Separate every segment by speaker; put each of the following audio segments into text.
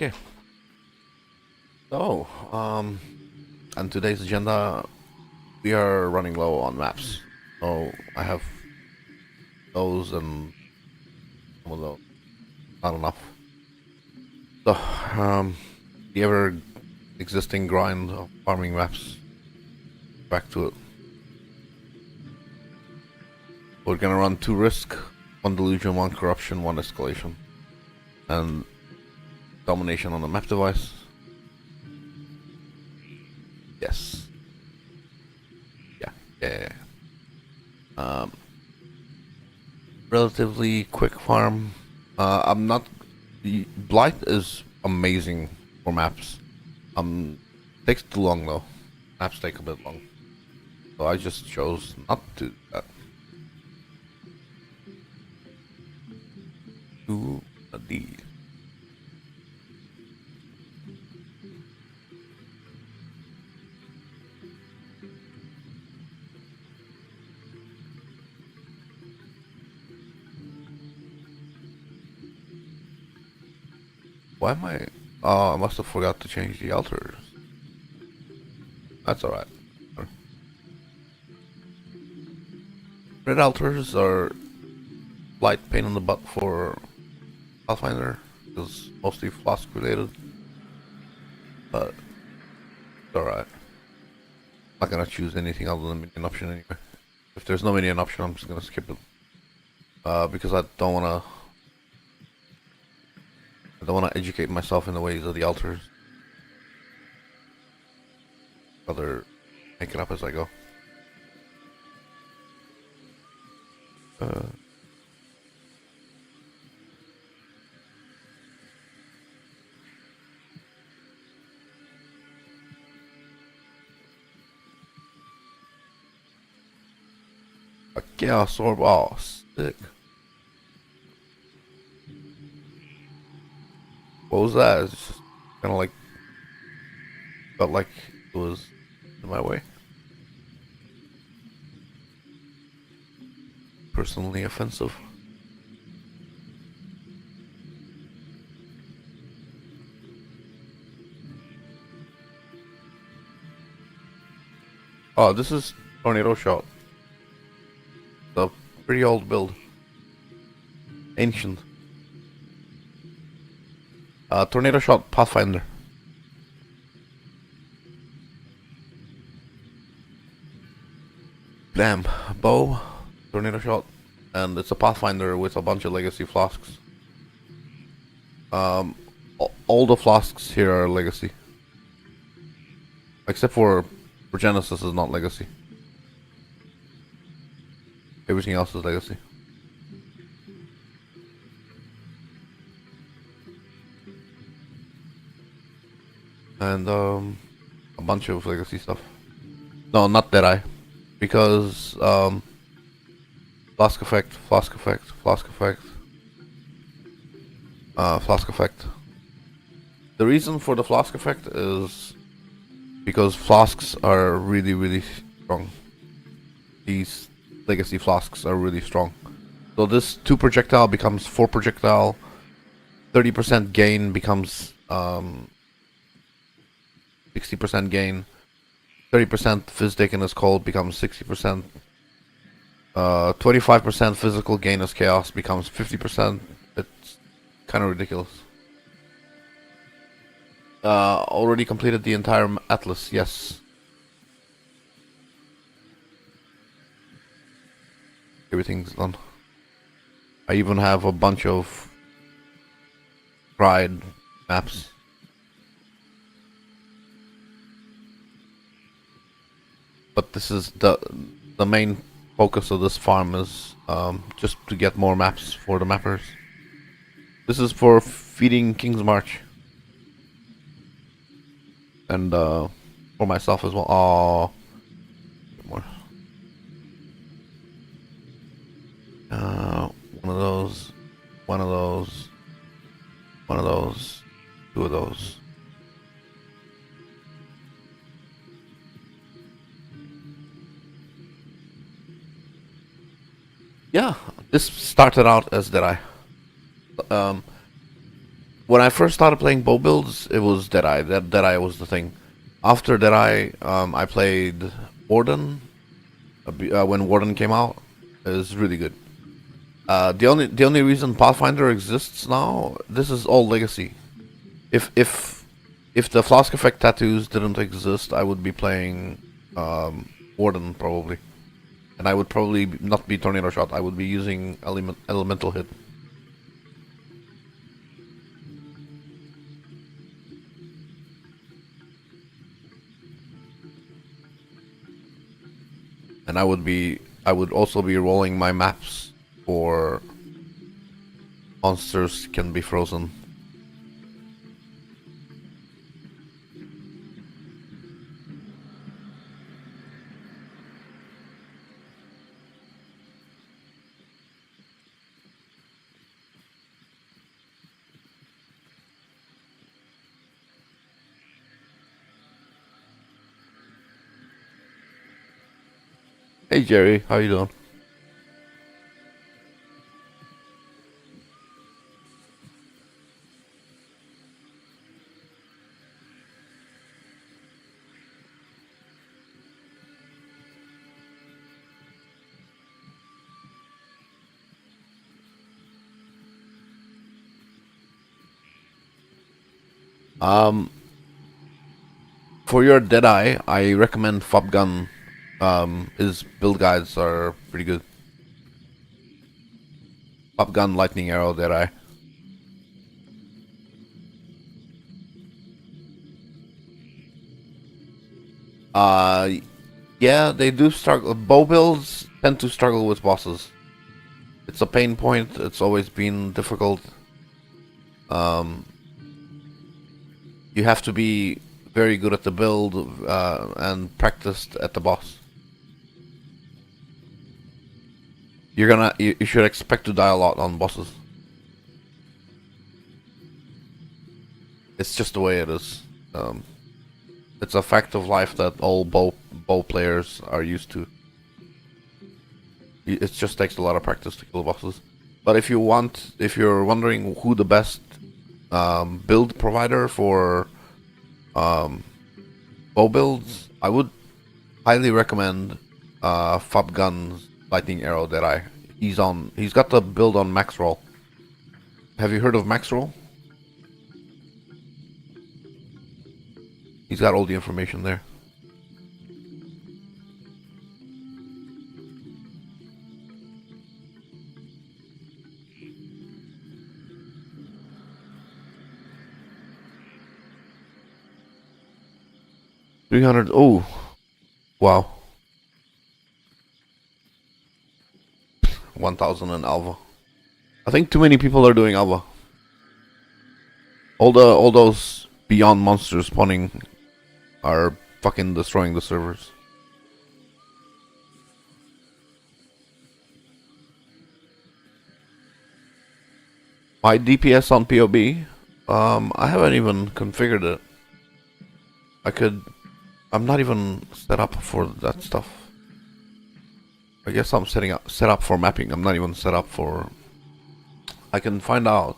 Speaker 1: Okay. So, on today's agenda, we are running low on maps. So I have those and some of those. Not enough. So, the ever existing grind of farming maps. Back to it. We're gonna run 2 risk, 1 delusion, 1 corruption, 1 escalation, and domination on the map device. Yes. Yeah. Um, Relatively quick farm. I'm not. The Blight is amazing for maps. Takes too long though. Maps take a bit long, so I just chose not to do that. To a D. Why am I? Oh, I must have forgot to change the altars. That's alright. Red altars are light pain in the butt for Pathfinder. It's mostly flask related. But it's alright. Not gonna choose anything other than minion option anyway. If there's no minion option, I'm just gonna skip it. Because I don't wanna educate myself in the ways of the altars. Rather make it up as I go. A chaos orb, oh, sick. What was that? It's just kind of like felt like it was in my way. Personally offensive. Oh, this is Tornado Shot. The pretty old build. Ancient. Tornado Shot Pathfinder. Bam. Bow. Tornado Shot. And it's a Pathfinder with a bunch of legacy flasks. All the flasks here are legacy. Except for Genesis is not legacy. Everything else is legacy. And a bunch of legacy stuff. No, not Deadeye. Because Flask effect, flask effect, flask effect. Flask effect. The reason for the flask effect is because flasks are really, really strong. These legacy flasks are really strong. So this 2 projectile becomes 4 projectile. 30% gain becomes 60% gain. 30% phys taken as cold becomes 60%. 25% physical gain as chaos becomes 50%. It's kind of ridiculous. Already completed the entire atlas, yes. Everything's done. I even have a bunch of tried maps. But this is the main focus of this farm is just to get more maps for the mappers. This is for feeding King's March. And for myself as well. Oh, more. One of those, one of those, one of those, 2 of those. Yeah, this started out as Deadeye. when I first started playing bow builds, it was Deadeye. Deadeye was the thing. After Deadeye, I played Warden. When Warden came out, it was really good. The only reason Pathfinder exists now, this is all legacy. If the flask effect tattoos didn't exist, I would be playing Warden probably, and I would probably not be tornado shot. I would be using elemental hit. And I would also be rolling my maps for monsters can be frozen. Hey Jerry, how you doing? Um, for your Deadeye, I recommend Fobgun. His build guides are pretty good. Fobgun, Lightning Arrow, Deadeye. Uh, yeah, they do struggle. Bow builds tend to struggle with bosses. It's a pain point. It's always been difficult. Um, you have to be very good at the build and practiced at the boss. You should expect to die a lot on bosses. It's just the way it is. It's a fact of life that all bow players are used to. It just takes a lot of practice to kill bosses. But if you're wondering who the best build provider for bow builds, I would highly recommend Fobgun's Lightning Arrow Deadeye. He's got the build on max roll. Have you heard of max roll? He's got all the information there. $300. Oh, wow. 1,000 in Alva. I think too many people are doing Alva. All those beyond monsters spawning are fucking destroying the servers. My DPS on POB, I haven't even configured it. I'm not even set up for that stuff. I guess I'm set up for mapping. I'm not even set up for. I can find out.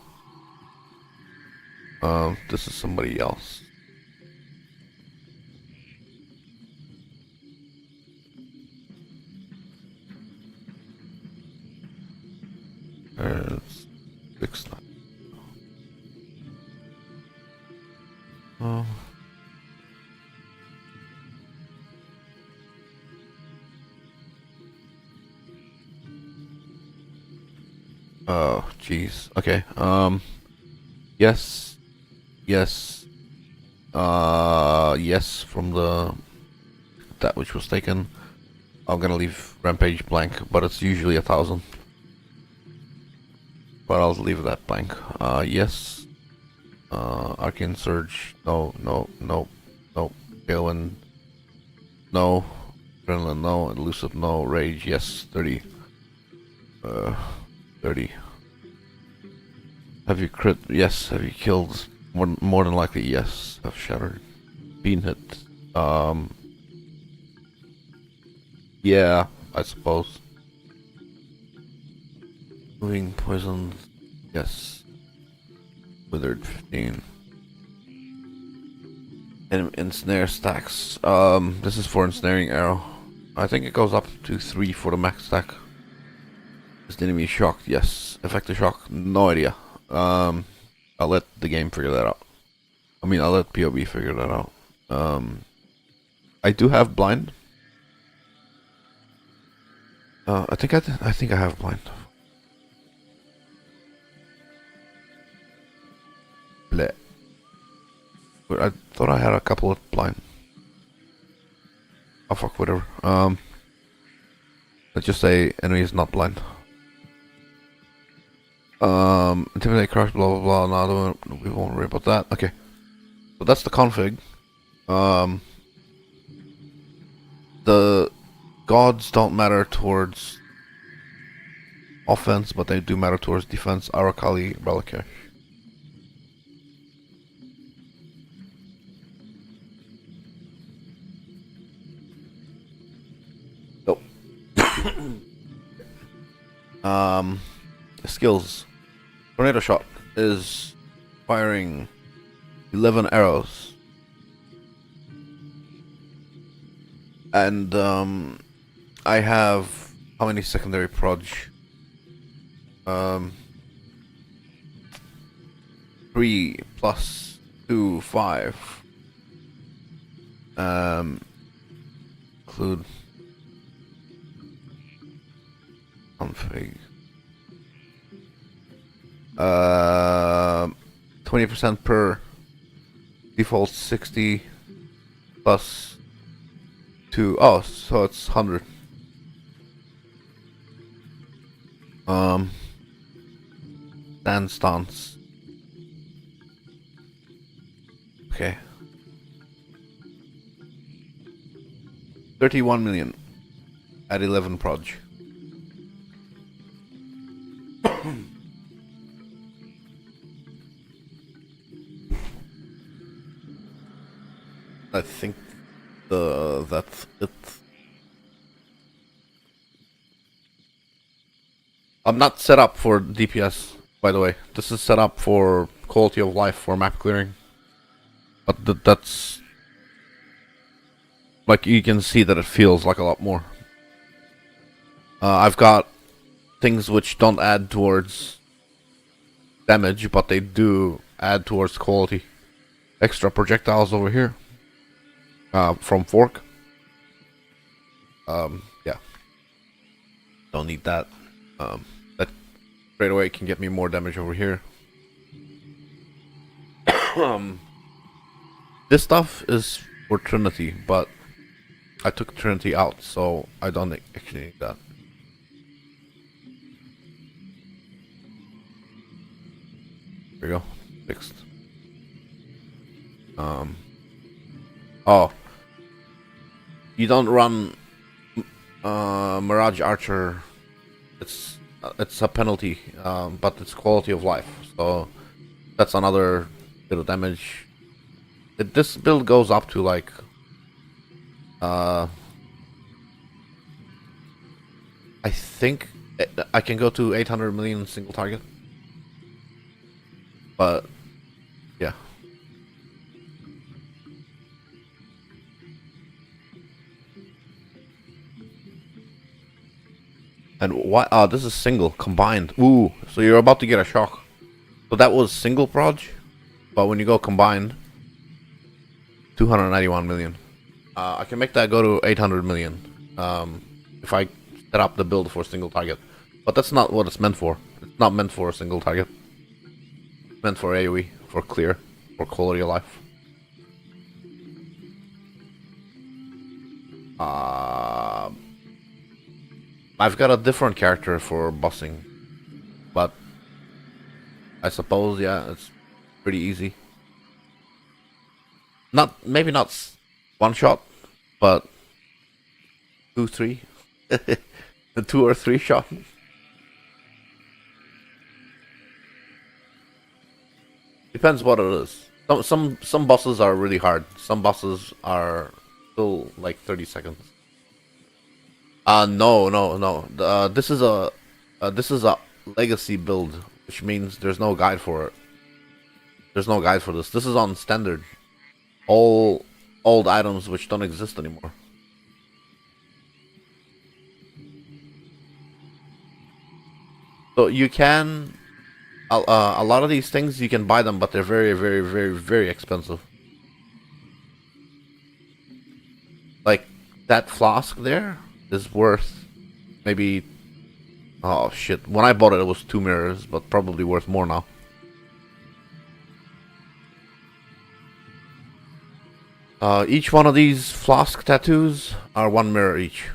Speaker 1: This is somebody else. It's 6. Oh. Oh, jeez. Okay. Yes. Yes. Yes, from that which was taken. I'm gonna leave Rampage blank, but it's usually 1,000. But I'll leave that blank. Yes. Arcane Surge. No, no, no, no. Tailwind. No. Adrenaline. No. Elusive. No. Rage. Yes. 30. 30. Have you crit? Yes. Have you killed? More than likely, yes. Have shattered. Been hit. Yeah, I suppose. Moving poisoned. Yes. Withered 15. And ensnare stacks. This is for ensnaring arrow. I think it goes up to 3 for the max stack. Is the enemy shocked? Yes. Effective shock? No idea. I'll let the game figure that out. I mean, I'll let POB figure that out. I do have blind. I think I have blind. Bleh. But I thought I had a couple of blind. Oh fuck, whatever. Let's just say enemy is not blind. Intimidate, crush, blah blah blah. No, we won't worry about that. Okay. So that's the config. The gods don't matter towards offense, but they do matter towards defense. Arakali, Relicash. So, skills. Tornado shot is firing 11 arrows. And I have how many secondary proj? 3 plus 2, 5. Include config. 20% per default 60 plus 2. Oh, so it's 100. Stand stance. Okay. 31 million at 11 proj. I think that's it. I'm not set up for DPS, by the way. This is set up for quality of life for map clearing. But that's like you can see that it feels like a lot more. I've got things which don't add towards damage, but they do add towards quality. Extra projectiles over here. From Fork. Yeah. Don't need that. That straight away can get me more damage over here. This stuff is for Trinity, but I took Trinity out, so I don't actually need that. There we go. Fixed. Oh. You don't run Mirage Archer. It's a penalty, but it's quality of life. So that's another bit of damage. This build goes up to like I think I can go to 800 million single target. But yeah. And why? Oh, this is single combined. Ooh, so you're about to get a shock. So that was single proj, but when you go combined, 291 million. I can make that go to 800 million if I set up the build for single target. But that's not what it's meant for. It's not meant for a single target. It's meant for AoE, for clear, for quality of life. I've got a different character for bossing, but I suppose, yeah, it's pretty easy. Maybe not one shot, but 2, 3. The 2 or 3 shot. Depends what it is. Some bosses are really hard. Some bosses are still like 30 seconds. No. This is a legacy build, which means there's no guide for it. There's no guide for this. This is on standard. All old items which don't exist anymore. So you can, a lot of these things you can buy them, but they're very, very, very, very expensive. Like that flask there is worth maybe, oh shit. When I bought it, it was 2 mirrors, but probably worth more now. Each one of these flask tattoos are 1 mirror each.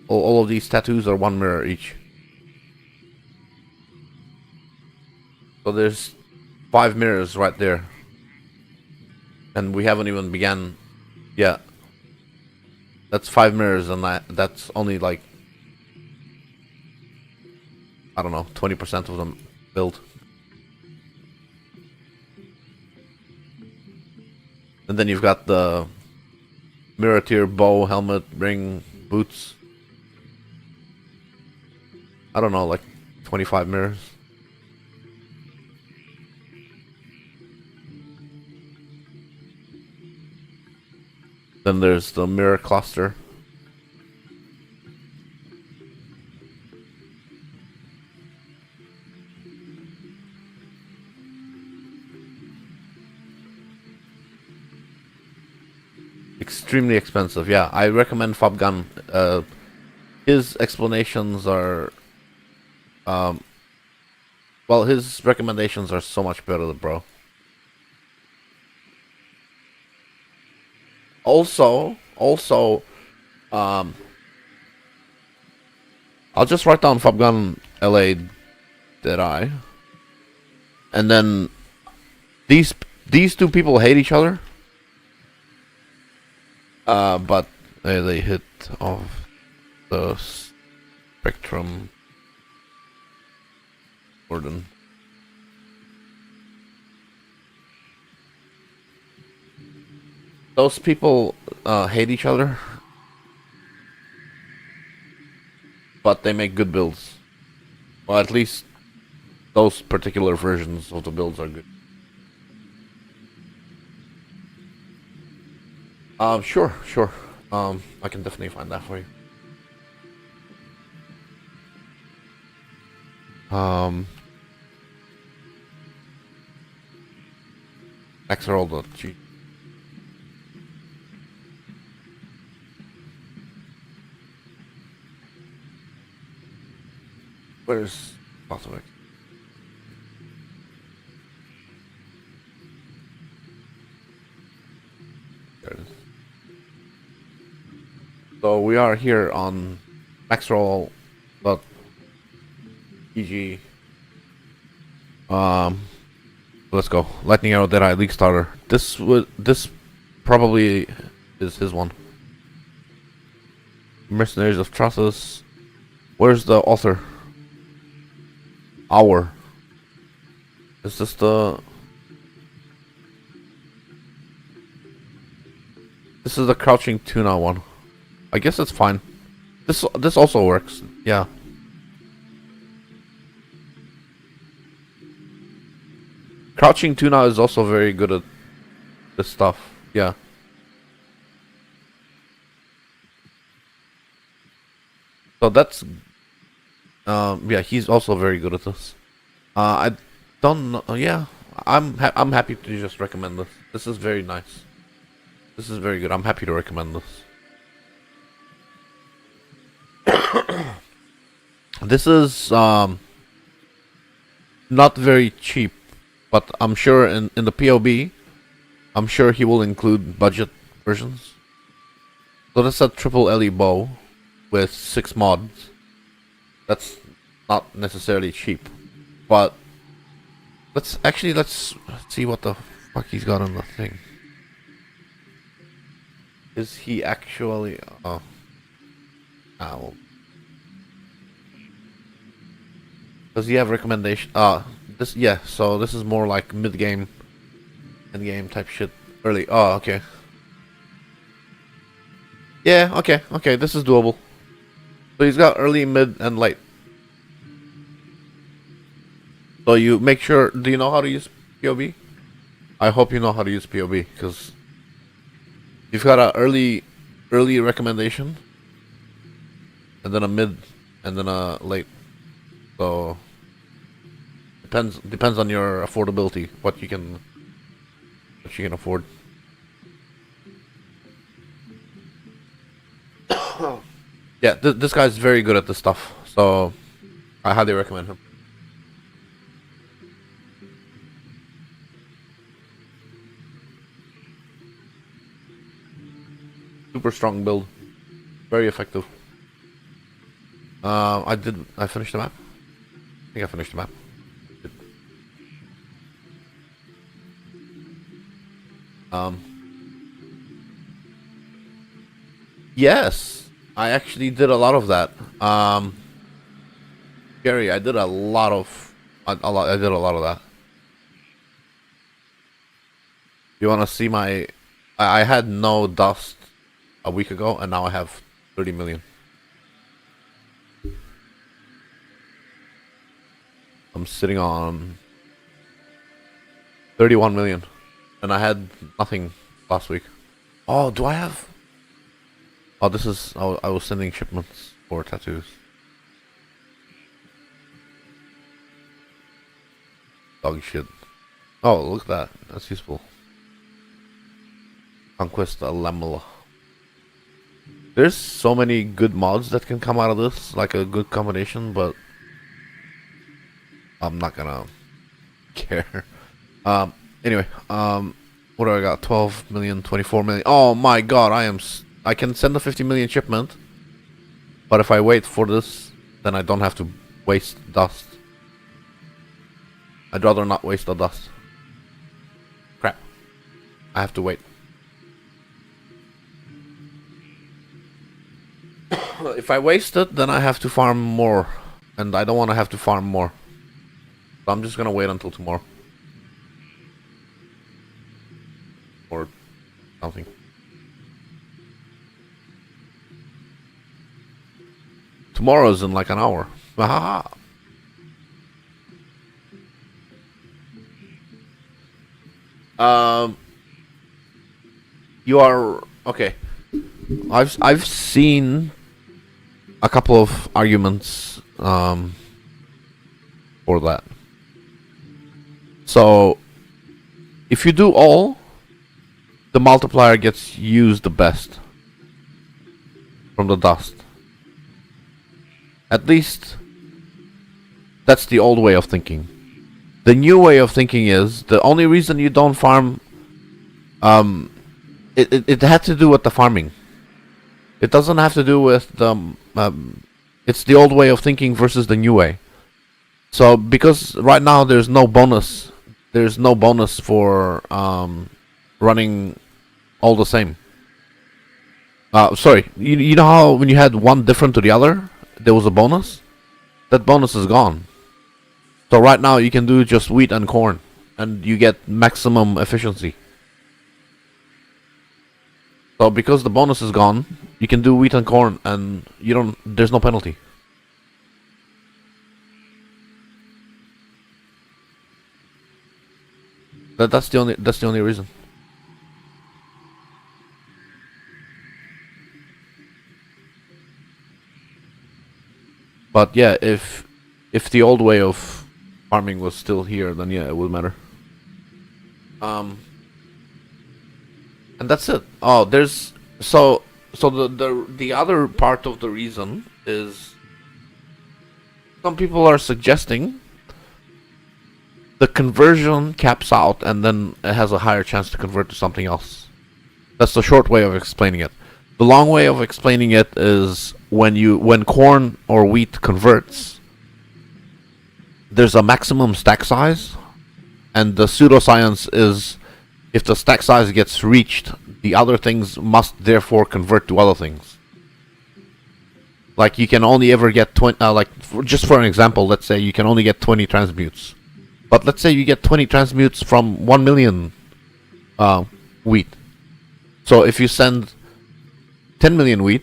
Speaker 1: All of these tattoos are 1 mirror each. So there's 5 mirrors right there. And we haven't even began yet. That's 5 mirrors, and that's only like, I don't know, 20% of them built. And then you've got the mirror tier, bow, helmet, ring, boots. I don't know, like 25 mirrors. Then there's the mirror cluster. Extremely expensive, yeah. I recommend Fobgun. His explanations are, well, his recommendations are so much better, bro. Also, I'll just write down Fobgun LA did I, and then these two people hate each other. But they hit off the spectrum. Gordon. Those people hate each other, but they make good builds. Well, at least those particular versions of the builds are good. Sure. I can definitely find that for you. XRL.g. Where's Bottleneck? There it is. So we are here on maxroll.eg. Let's go. Lightning Arrow Deadeye League Starter. This probably is his one. Mercenaries of Trusses. Where's the author? Hour. Is this the? This is the Crouching Tuna one. I guess it's fine. This also works. Yeah. Crouching Tuna is also very good at this stuff. Yeah. So that's yeah, he's also very good at this. I don't know. Yeah, I'm happy to just recommend this. This is very nice. This is very good. I'm happy to recommend this. This is not very cheap, but I'm sure in the POB, I'm sure he will include budget versions. So that's a triple LE bow with 6 mods. That's not necessarily cheap, but let's see what the fuck he's got on the thing. Is he actually? Oh, well. Does he have recommendation? This, yeah. So this is more like mid game, end game type shit. Early. Oh, okay. Yeah. Okay. This is doable. So he's got early, mid, and late. So you make sure. Do you know how to use POB? I hope you know how to use POB, because you've got a early recommendation, and then a mid, and then a late. So depends on your affordability, what you can afford. Yeah, this guy's very good at this stuff, so I highly recommend him. Super strong build, very effective. I finished the map. I think I finished the map. Um, yes, I actually did a lot of that. Gary, I did a lot of, I did a lot of that. You want to see my? I had no dust a week ago, and now I have 30 million. I'm sitting on 31 million, and I had nothing last week. Oh, do I have? Oh, this is. I was sending shipments for tattoos. Dog shit. Oh, look at that. That's useful. Conquest a Lamela. There's so many good mods that can come out of this, like a good combination, but I'm not gonna care. Anyway, what do I got? 12 million, 24 million. Oh my god, I can send a 50 million shipment, but if I wait for this, then I don't have to waste dust. I'd rather not waste the dust. Crap. I have to wait. If I waste it, then I have to farm more, and I don't want to have to farm more. So I'm just gonna wait until tomorrow. Or something. Tomorrow's in like an hour. Aha! You are okay. I've seen a couple of arguments for that. So if you do all, the multiplier gets used the best from the dust. At least that's the old way of thinking. The new way of thinking is the only reason you don't farm. It had to do with the farming. It doesn't have to do with the. It's the old way of thinking versus the new way. So because right now there's no bonus. There's no bonus for running all the same. Sorry, you know how when you had one different to the other, there was a bonus? That bonus is gone. So right now you can do just wheat and corn, and you get maximum efficiency. So because the bonus is gone, you can do wheat and corn, and you don't. There's no penalty. That's the only reason. But yeah, if the old way of farming was still here, then yeah, it would matter. And that's it. Oh, there's so the other part of the reason is some people are suggesting the conversion caps out, and then it has a higher chance to convert to something else. That's the short way of explaining it. The long way of explaining it is when corn or wheat converts, there's a maximum stack size, and the pseudoscience is if the stack size gets reached, the other things must therefore convert to other things. Like you can only ever get 20. Just for an example, let's say you can only get 20 transmutes. But let's say you get 20 transmutes from 1 million wheat. So if you send 10 million wheat,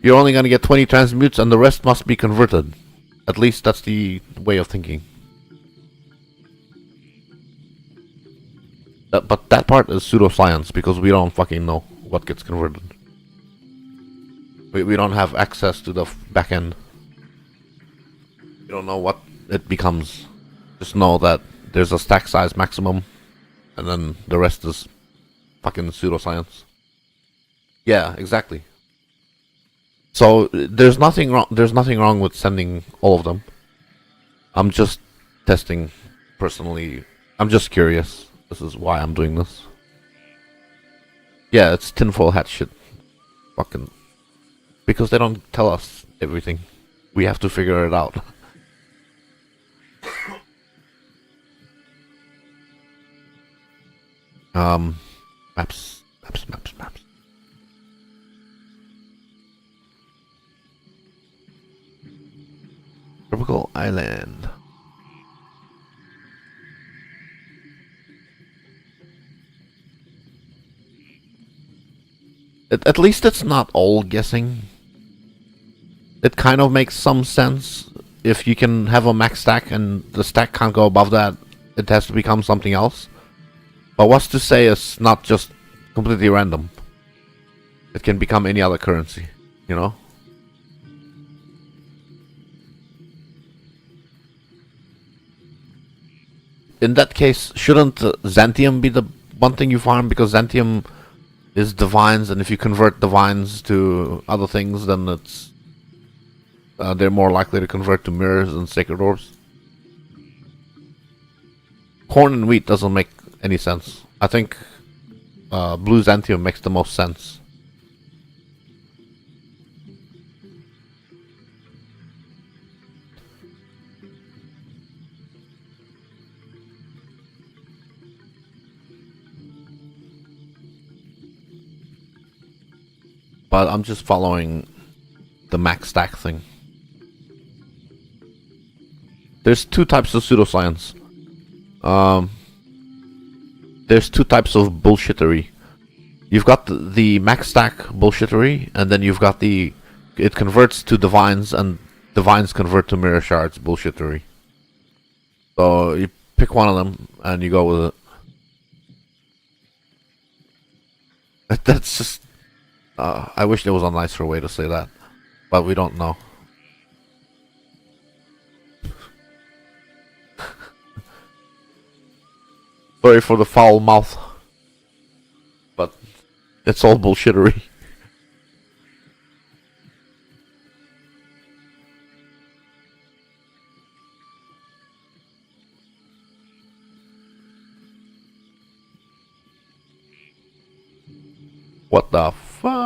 Speaker 1: you're only going to get 20 transmutes, and the rest must be converted. At least that's the way of thinking. But that part is pseudoscience because we don't fucking know what gets converted. We don't have access to the back end. We don't know what it becomes. Just know that there's a stack size maximum, and then the rest is fucking pseudoscience. Yeah, exactly. So there's nothing wrong. There's nothing wrong with sending all of them. I'm just testing personally. I'm just curious. This is why I'm doing this. Yeah, it's tinfoil hat shit. Fucking. Because they don't tell us everything. We have to figure it out. Maps. Tropical Island. At least it's not all guessing. It kind of makes some sense. If you can have a max stack and the stack can't go above that, it has to become something else. But what's to say it's not just completely random? It can become any other currency, you know? In that case, shouldn't Xanthium be the one thing you farm? Because Xanthium is divines, and if you convert divines to other things, then it's they're more likely to convert to mirrors and sacred orbs. Corn and wheat doesn't make any sense. I think blue Xanthium makes the most sense. But I'm just following the max stack thing. There's two types of pseudoscience. There's two types of bullshittery. You've got the max stack bullshittery, and then you've got the it converts to divines, and divines convert to mirror shards bullshittery. So you pick one of them and you go with it. That's just. I wish there was a nicer way to say that, but we don't know. Sorry for the foul mouth, but it's all bullshittery. What the fudge?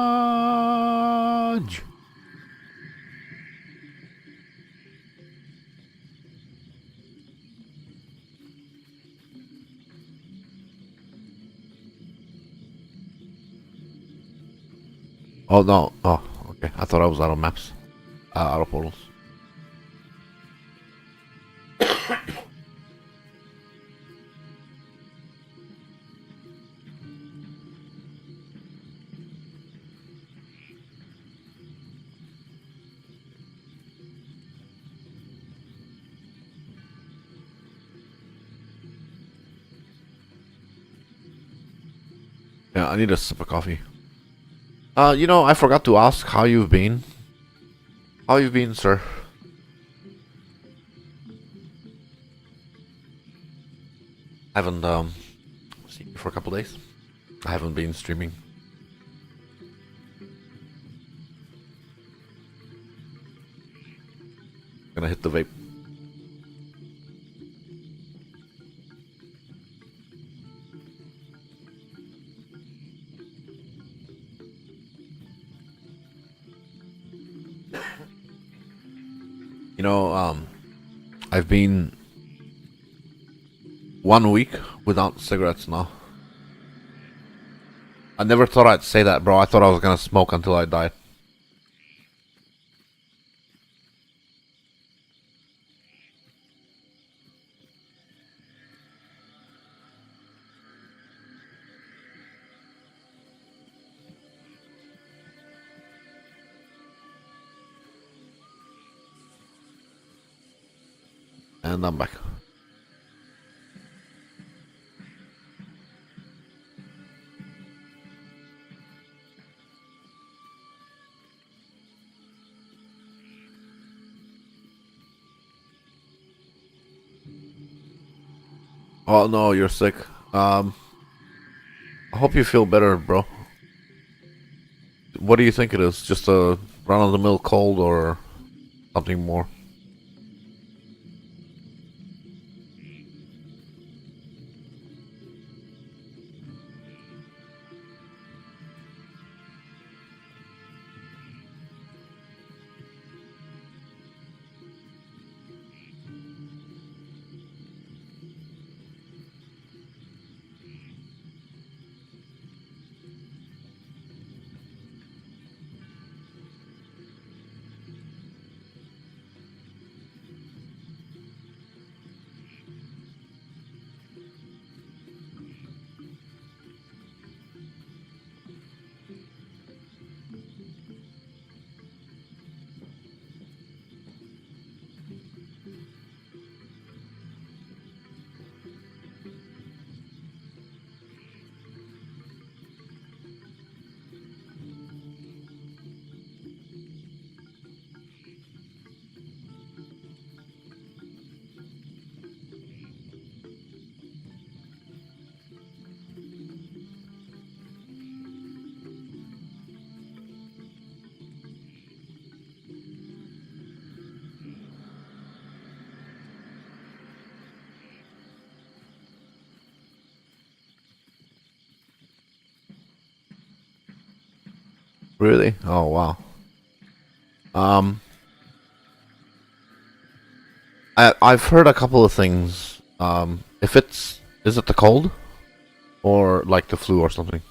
Speaker 1: Oh no. Oh, okay. I thought I was out of maps. Out of portals. Yeah, I need a sip of coffee. You know, I forgot to ask how you've been. How you've been, sir? I haven't seen you for a couple days. I haven't been streaming. Gonna hit the vape. You know, I've been 1 week without cigarettes now. I never thought I'd say that, bro. I thought I was gonna smoke until I died. And I'm back. Oh no, you're sick. I hope you feel better, bro. What do you think it is? Just a run-of-the-mill cold or something more? Really? Oh wow. Um, I've heard a couple of things. If it's is it the cold or like the flu or something?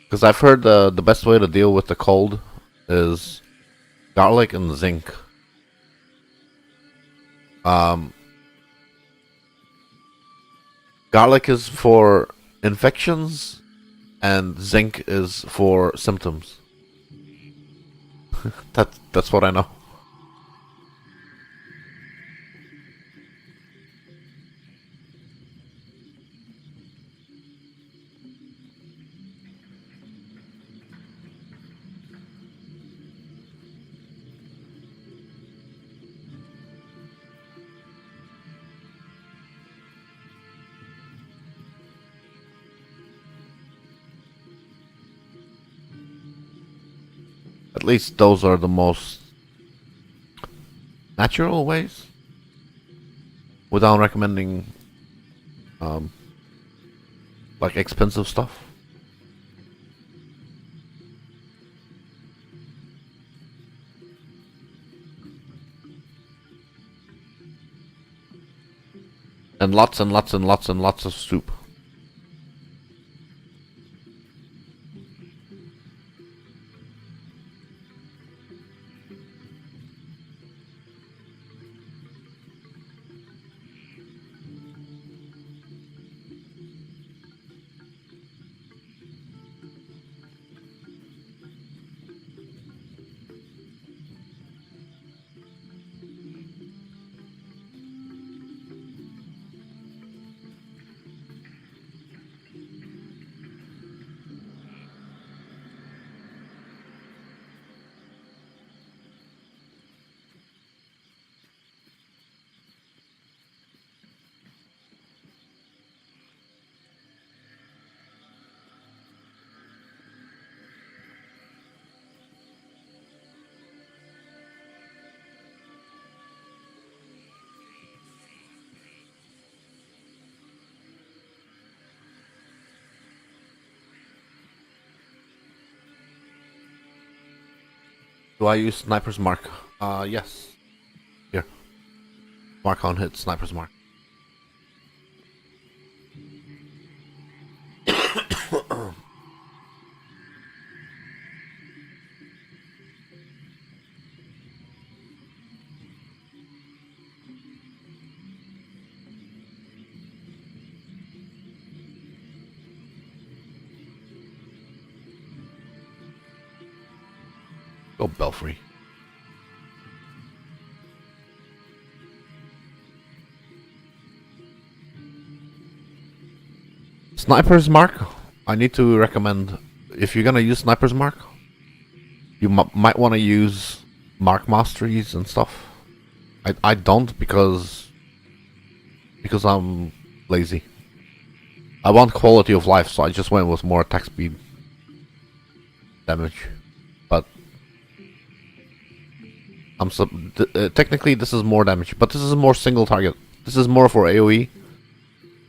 Speaker 1: Because I've heard the best way to deal with the cold is garlic and zinc. Um, Garlic is for infections, and zinc is for symptoms. That's what I know. At least those are the most natural ways, without recommending um, like expensive stuff. And lots and lots and lots and lots of soup. Do I use sniper's mark? Yes. Here, mark on hit, sniper's mark. Go Belfry. Sniper's mark. I need to recommend if you're gonna use sniper's mark, you might want to use mark masteries and stuff. I don't because because I'm lazy. I want quality of life, so I just went with more attack speed damage. But technically this is more damage, but this is more single target. This is more for AoE,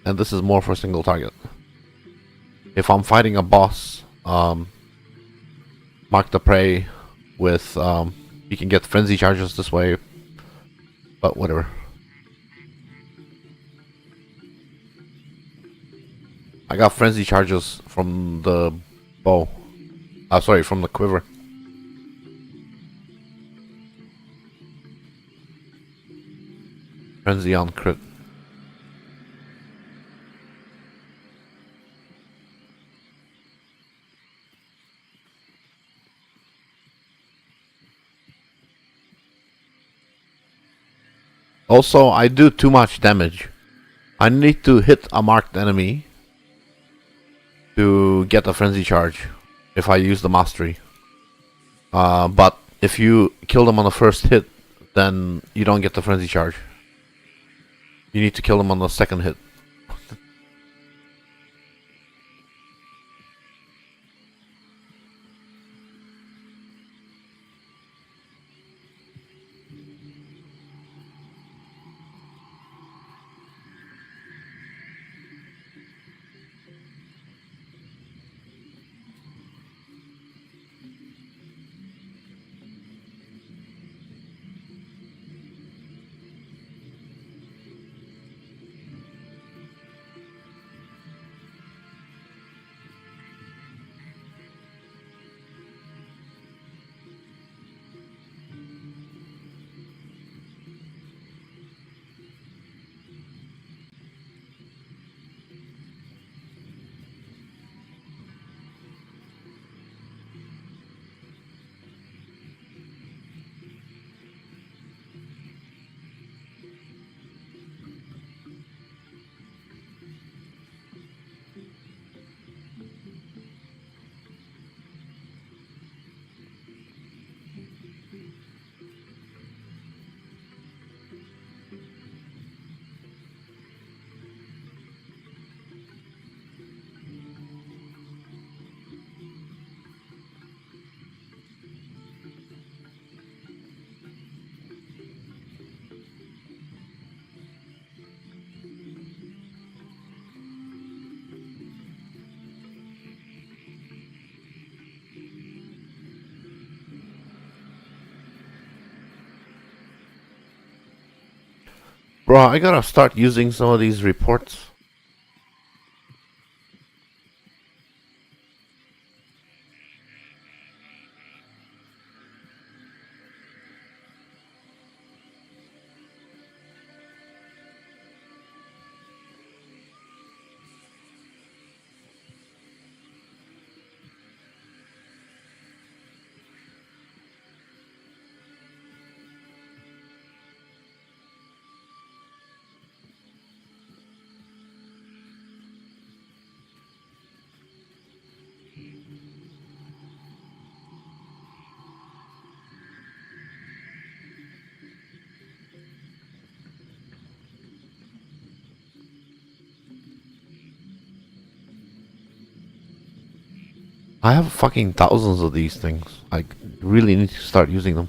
Speaker 1: and this is more for single target. If I'm fighting a boss, mark the prey with you can get frenzy charges this way, but whatever. I got frenzy charges from the bow. Sorry, from the quiver. Frenzy on crit. Also, I do too much damage. I need to hit a marked enemy to get a frenzy charge if I use the mastery. But if you kill them on the first hit, then you don't get the frenzy charge. You need to kill them on the second hit. Bro, I gotta start using some of these reports. I have fucking thousands of these things. I really need to start using them.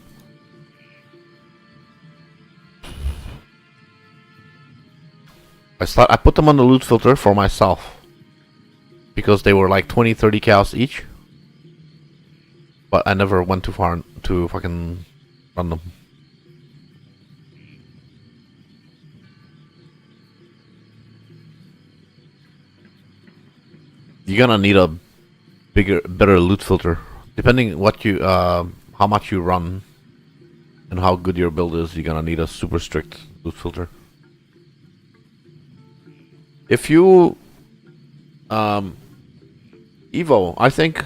Speaker 1: I put them on the loot filter for myself because they were like 20-30 chaos each. But I never went too far to fucking run them. You're gonna need a better loot filter, depending what you, how much you run, and how good your build is. You're gonna need a super strict loot filter. If you, Evo, I think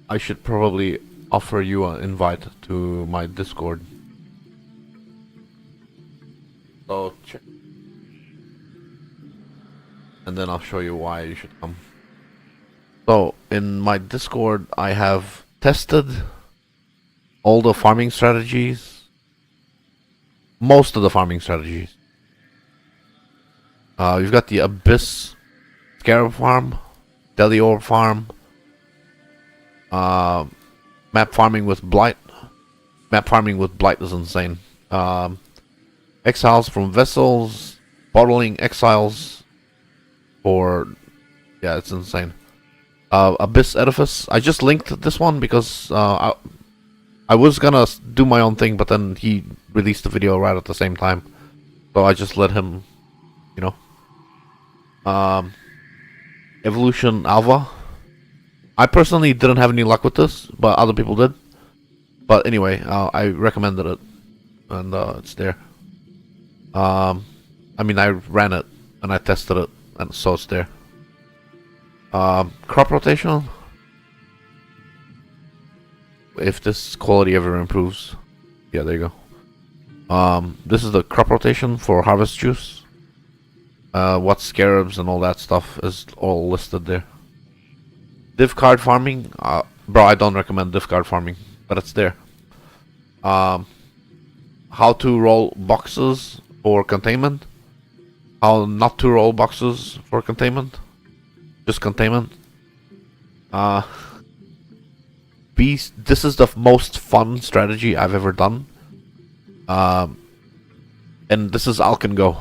Speaker 1: I should probably offer you an invite to my Discord. So check, and then I'll show you why you should come. So in my Discord, I have tested all the farming strategies, most of the farming strategies. You've got the Abyss Scarab Farm, Delior Farm, map farming with Blight. Map farming with Blight is insane. Exiles from vessels, bottling exiles for... yeah, it's insane. Abyss Edifice. I just linked this one because I was gonna do my own thing, but then he released the video right at the same time. So I just let him, you know. Evolution Alva. I personally didn't have any luck with this, but other people did. But anyway, I recommended it, and it's there. I mean, I ran it, and I tested it, and so it's there. Crop rotation. If this quality ever improves. Yeah, there you go. This is the crop rotation for harvest juice. What scarabs and all that stuff is all listed there. Div card farming. Bro, I don't recommend div card farming, but it's there. How to roll boxes for containment. How not to roll boxes for containment. Just containment. Beast. This is the most fun strategy I've ever done. And this is Alkengo.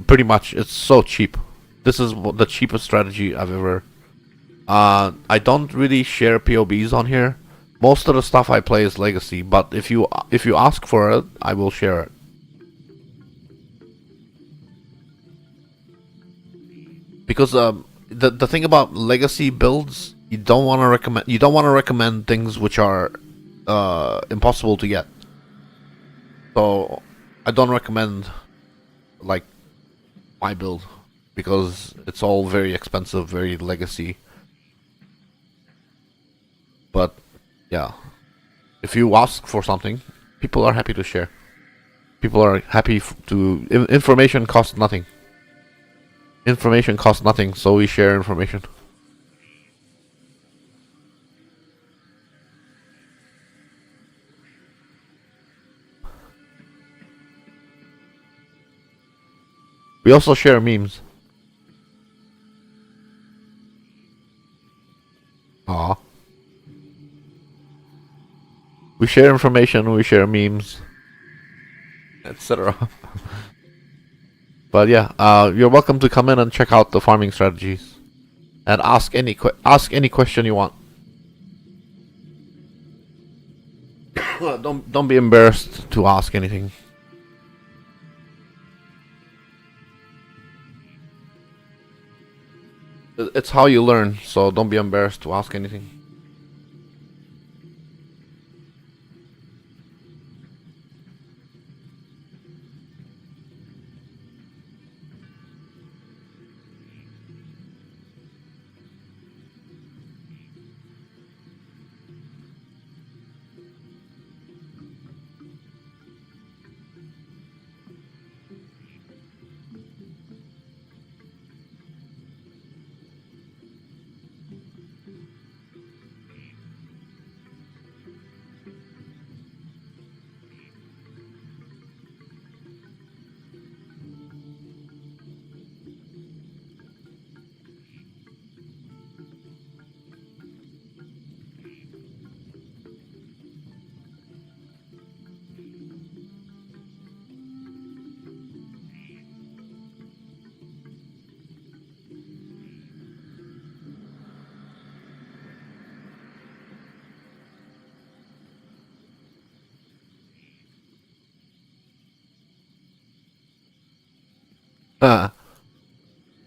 Speaker 1: Pretty much, it's so cheap. This is the cheapest strategy I've ever. I don't really share POBs on here. Most of the stuff I play is Legacy, but if you ask for it, I will share it. Because the thing about Legacy builds, you don't want to recommend things which are impossible to get. So I don't recommend like my build because it's all very expensive, very Legacy. But yeah, if you ask for something, people are happy to share. People are happy to... information costs nothing. Information costs nothing, so we share information. We also share memes. Aw. We share information, we share memes, etc. But yeah, you're welcome to come in and check out the farming strategies, and ask any question you want. Don't be embarrassed to ask anything. It's how you learn, so don't be embarrassed to ask anything.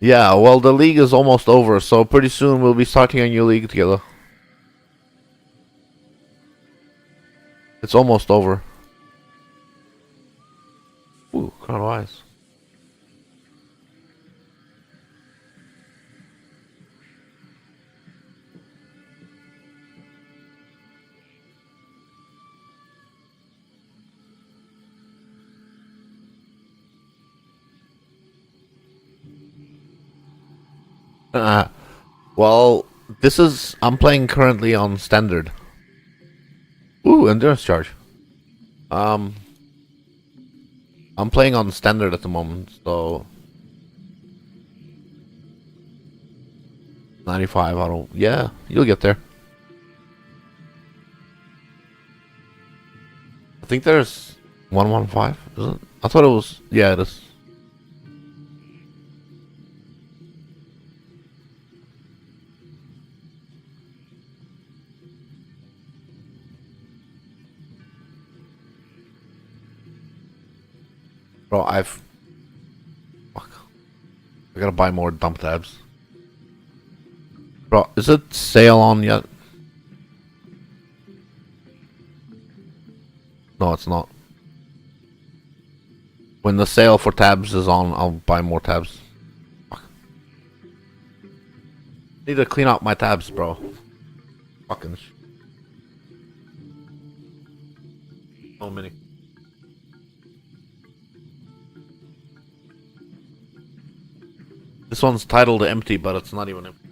Speaker 1: Yeah, well, the league is almost over, so pretty soon we'll be starting a new league together. It's almost over. Ooh, Crown of Ice. Well, I'm playing currently on standard. Ooh, endurance charge. I'm playing on standard at the moment, so 95 auto. Yeah, you'll get there. I think there's 115, is it? I thought it was. Yeah, it is. Bro, fuck. I gotta buy more dump tabs. Bro, is it sale on yet? No, it's not. When the sale for tabs is on, I'll buy more tabs. Fuck. Need to clean out my tabs, bro. Fucking so many. This one's titled empty, but it's not even empty.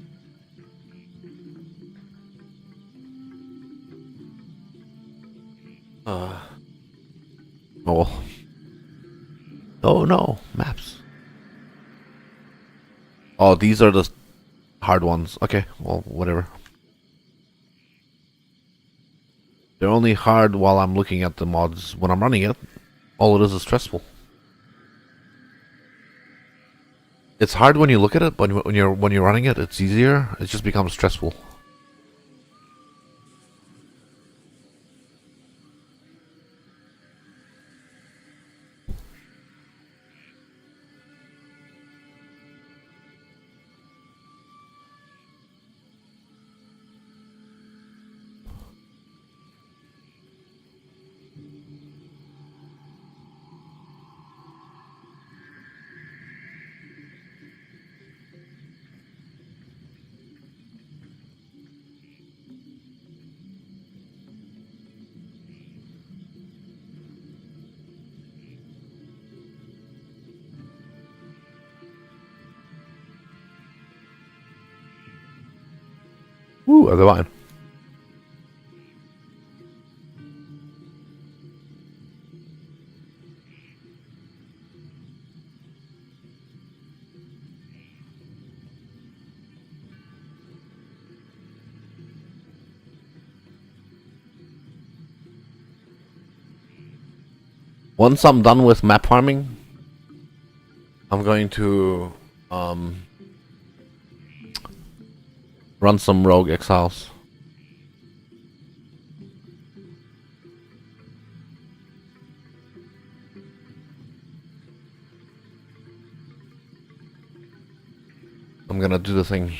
Speaker 1: Oh well. Oh no, maps. Oh, these are the hard ones. Okay, well, whatever. They're only hard while I'm looking at the mods. When I'm running it, all it is stressful. It's hard when you look at it, but when you're running it, it's easier. It just becomes stressful. Ooh, the line. Once I'm done with map farming, I'm going to run some rogue exiles. I'm gonna do the thing.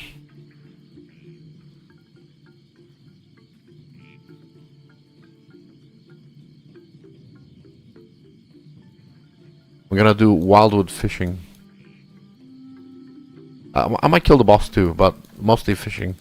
Speaker 1: I'm gonna do wildwood fishing. I might kill the boss too, but mostly fishing.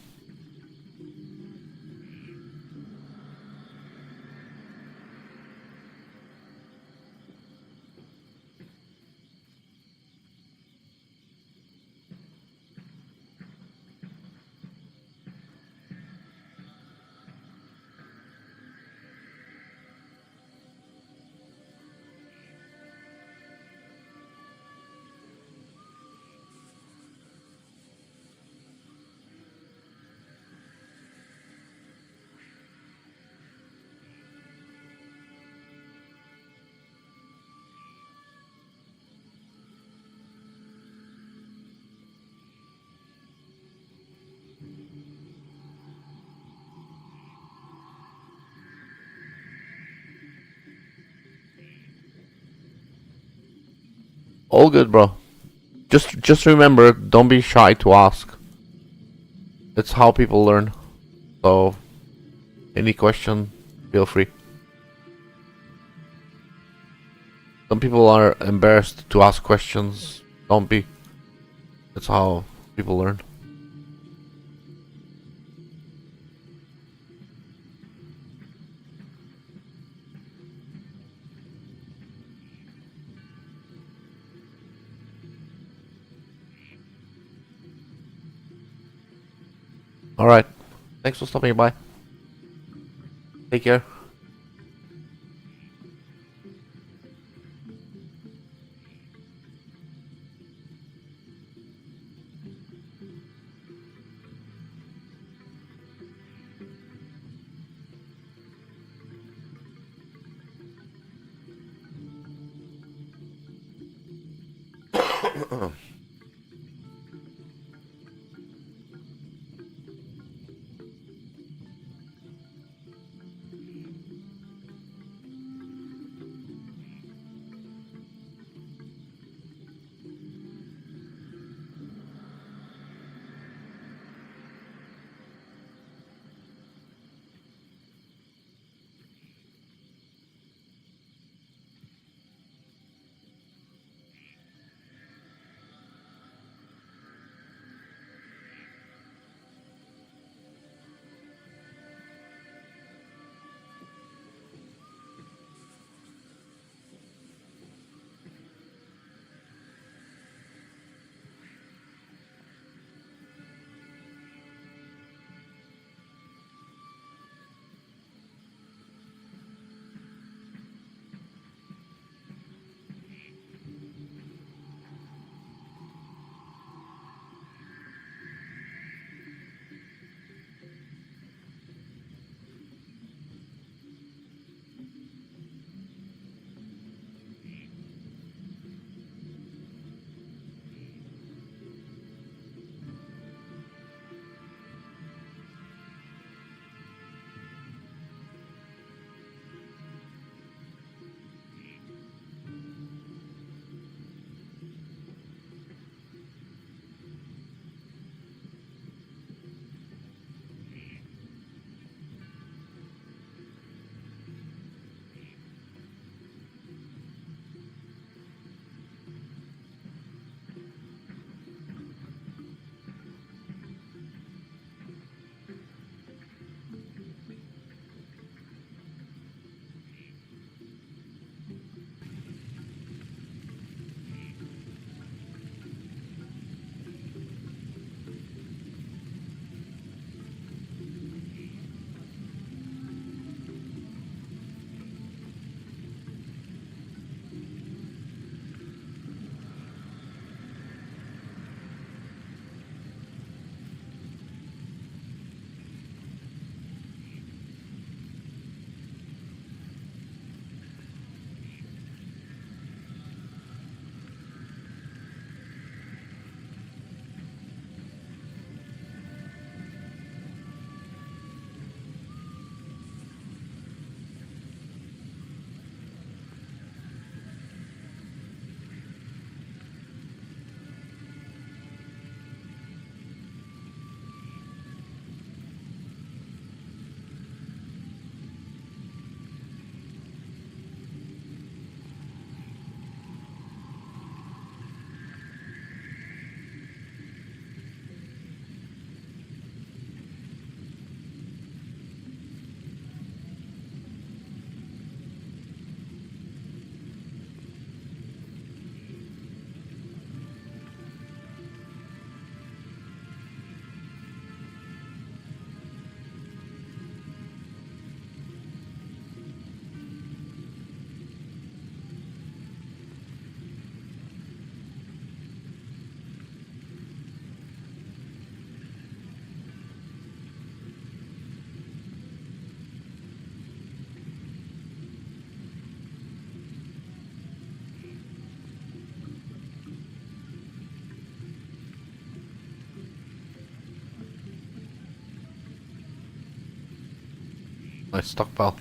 Speaker 1: All good, bro. Just remember, don't be shy to ask. It's how people learn. So, any question, feel free. Some people are embarrassed to ask questions. Don't be. It's how people learn. Alright. Thanks for stopping by. Take care. Nice stockpile.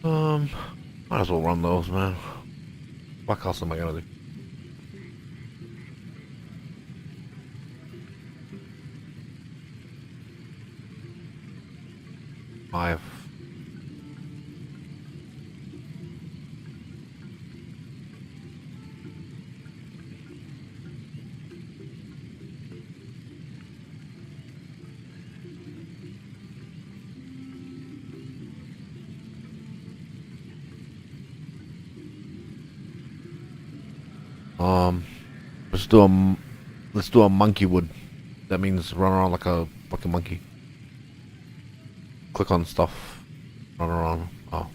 Speaker 1: Um, Might as well run those, man. What else am I gonna do? 5. Um, let's do a monkey wood. That means run around like a fucking monkey. Click on stuff. Run around. Oh.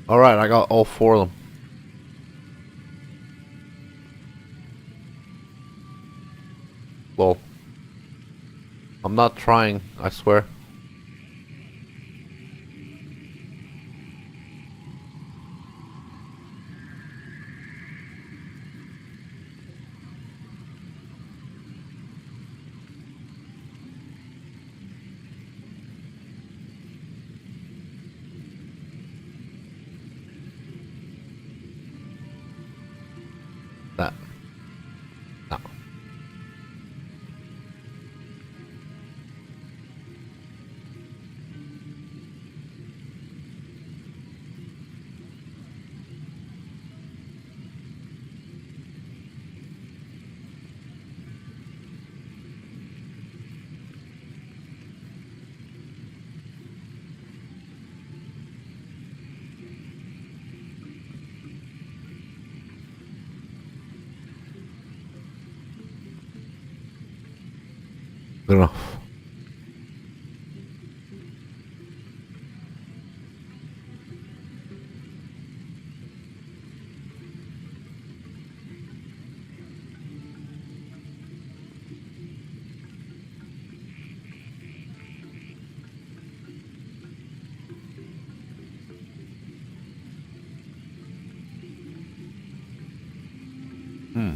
Speaker 1: Alright, I got all 4 of them. Well, I'm not trying, I swear. That. No. Good enough. Hmm.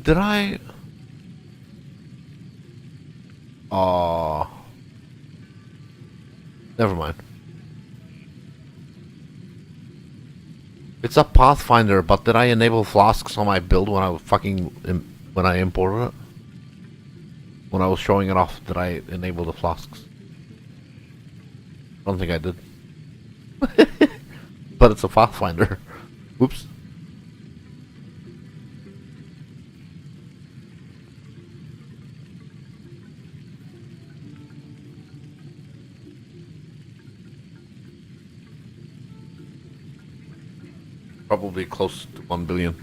Speaker 1: Did I? Oh, never mind. It's a Pathfinder, but did I enable flasks on my build when I when I imported it? When I was showing it off, did I enable the flasks? I don't think I did. But it's a Pathfinder. Whoops. Probably close to 1 billion.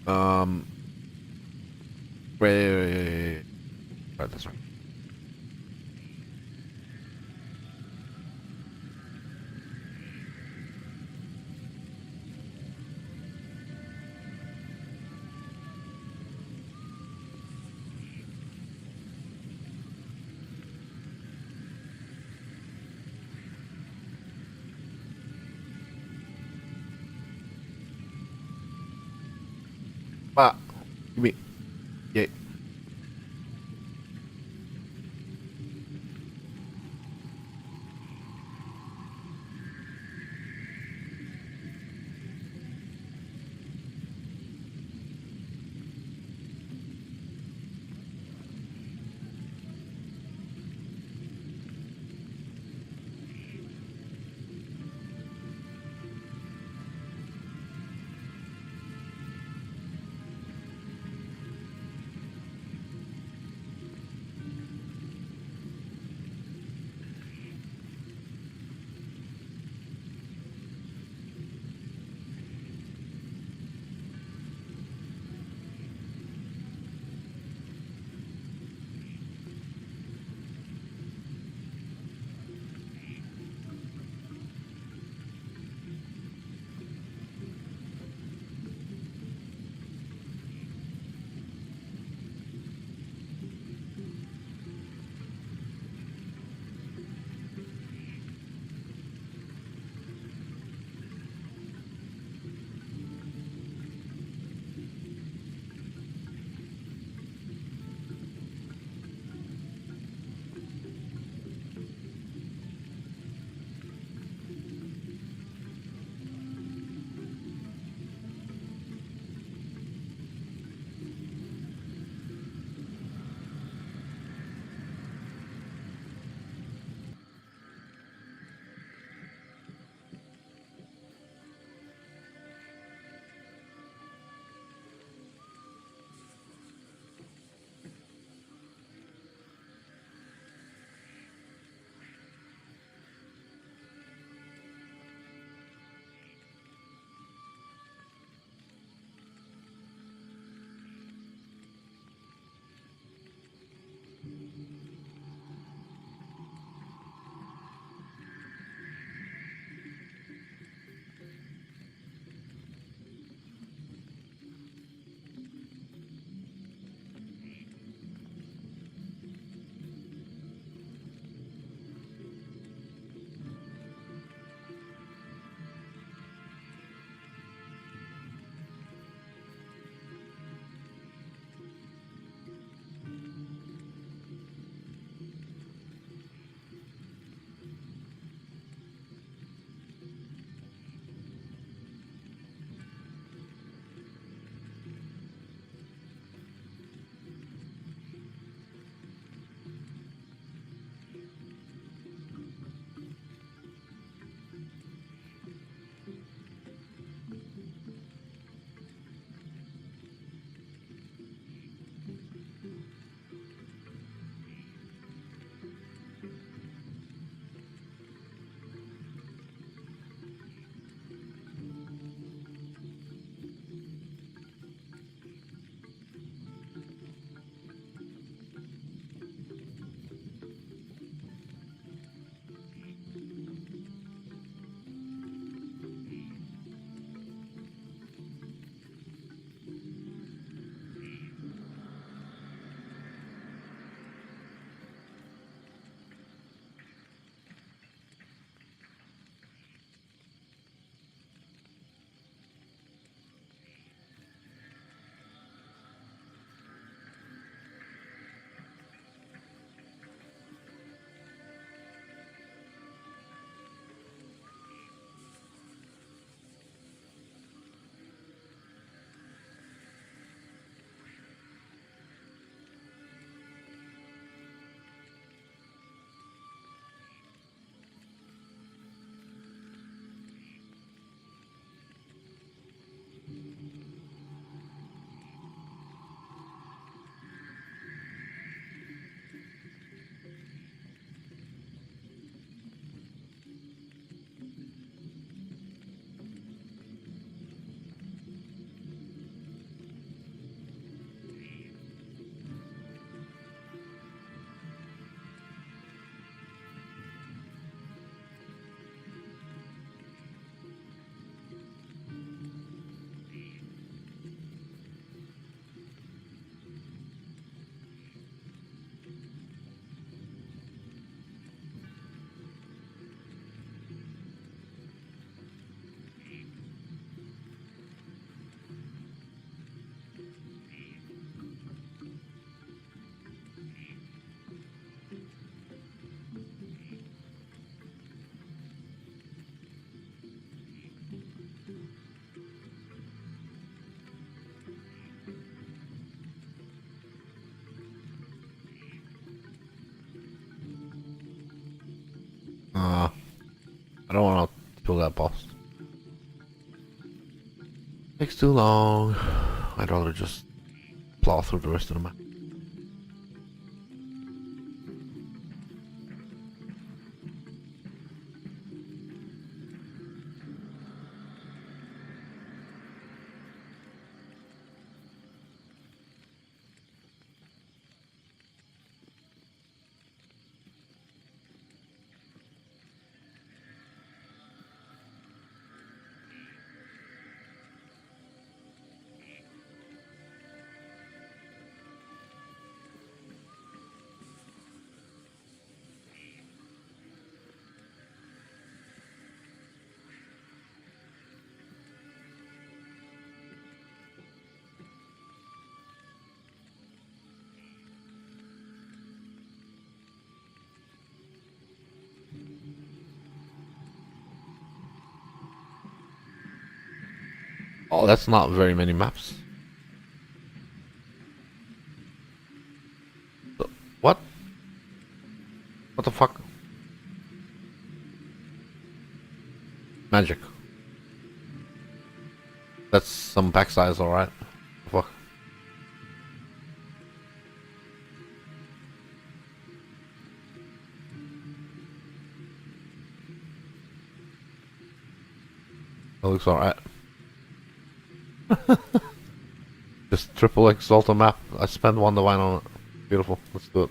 Speaker 1: Um, wait. Right, that's right. Ah, give me. Yeah. I don't want to kill that boss. Takes too long. I'd rather just plow through the rest of the map. Oh, that's not very many maps. What? What the fuck? Magic. That's some pack size, alright. Fuck. That looks alright. Just triple exalt a map. I spend one divine on it. Beautiful. Let's do it.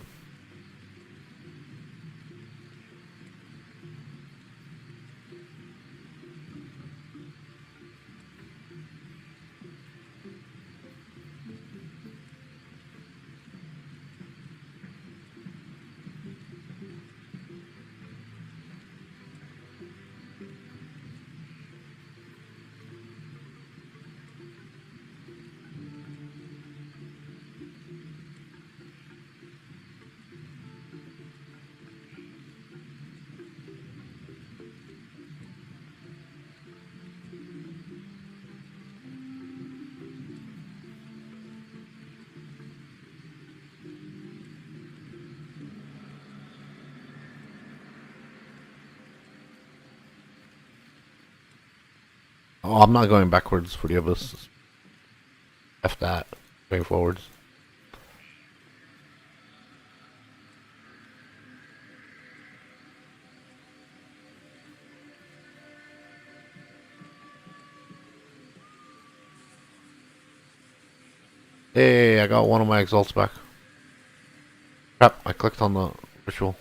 Speaker 1: Oh, I'm not going backwards for the others. F that. Going forwards. Hey, I got one of my exalts back. Crap, I clicked on the ritual.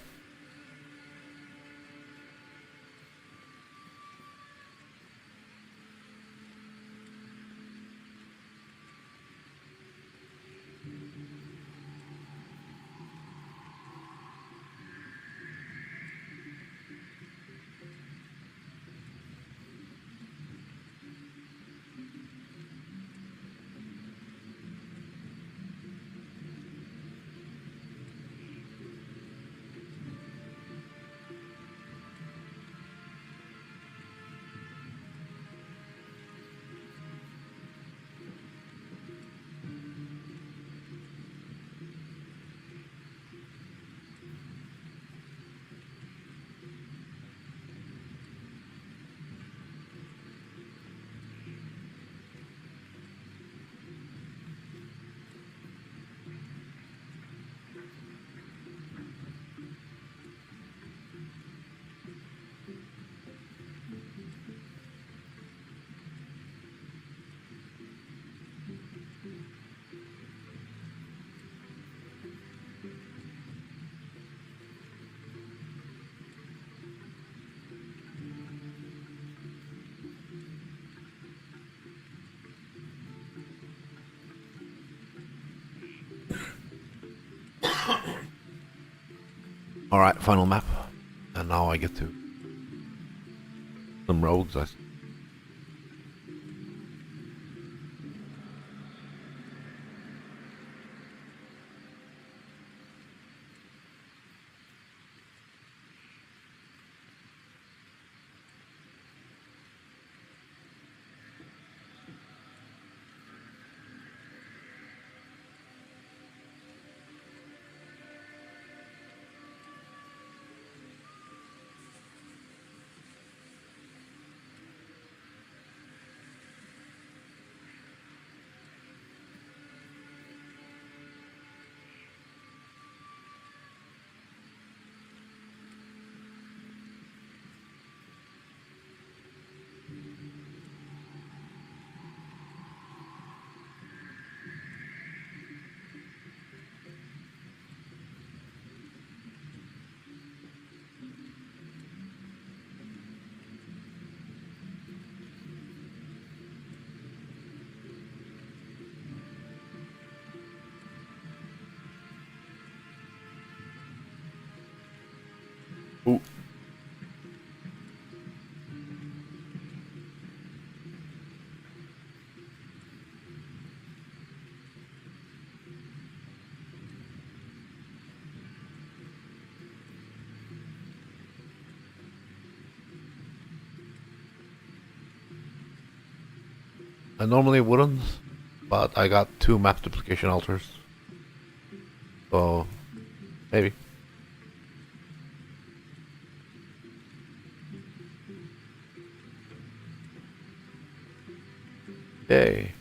Speaker 1: Alright, final map. And now I get to some roads. I normally wouldn't, but I got 2 map duplication altars. So, maybe. Yay.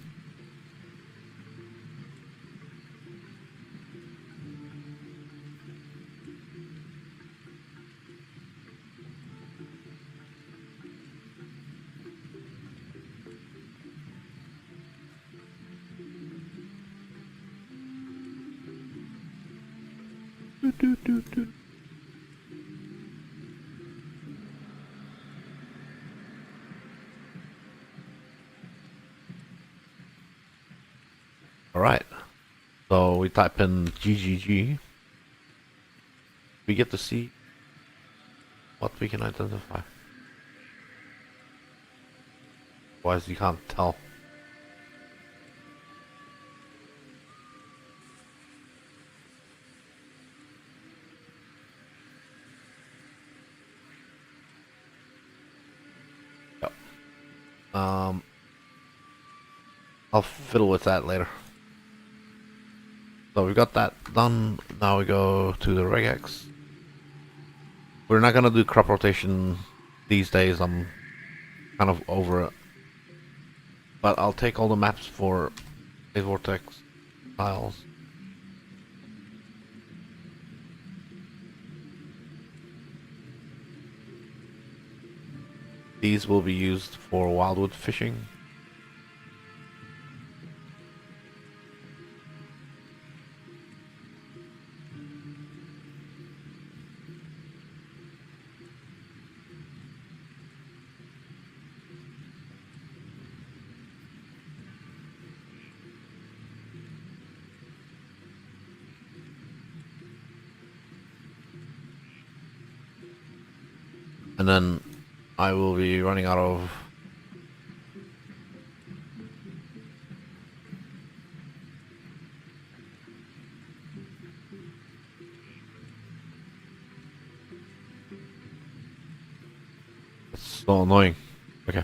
Speaker 1: Alright, so we type in GGG. We get to see what we can identify. Otherwise you can't tell. Yep. I'll fiddle with that later. So we got that done. Now we go to the regex. We're not gonna do crop rotation these days. I'm kind of over it. But I'll take all the maps for a vortex tiles. These will be used for wildwood fishing. And then I will be running out of it's so annoying. Okay.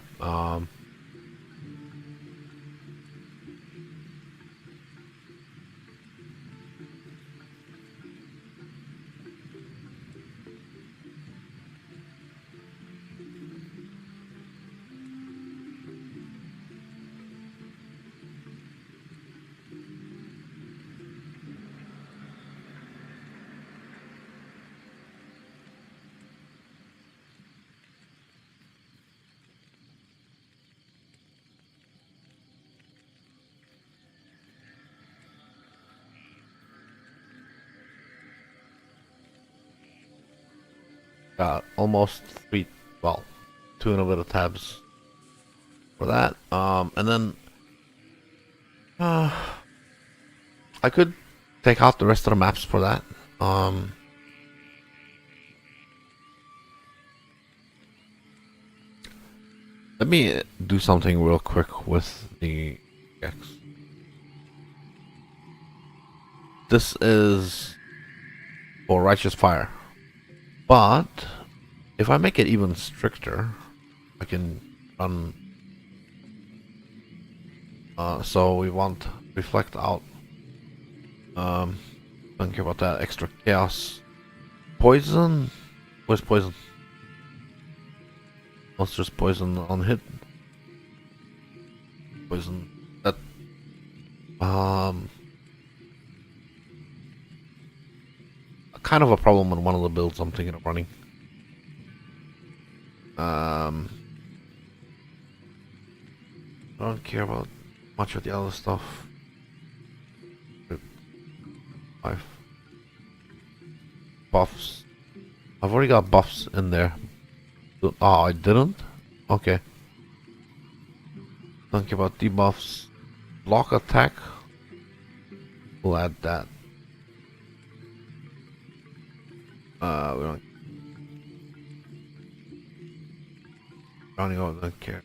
Speaker 1: Got almost 3, well, 2 and a bit of tabs for that. And then I could take out the rest of the maps for that. Let me do something real quick with the X. This is for Righteous Fire. But if I make it even stricter, I can run. So we want reflect out. Don't care about that extra chaos. Poison. Where's poison? Let's just poison on hit. Poison. That. Kind of a problem when one of the builds I'm thinking of running. I don't care about much of the other stuff. 5 buffs. I've already got buffs in there. Oh, I didn't? Okay. Don't care about debuffs. Block attack. We'll add that. We don't care.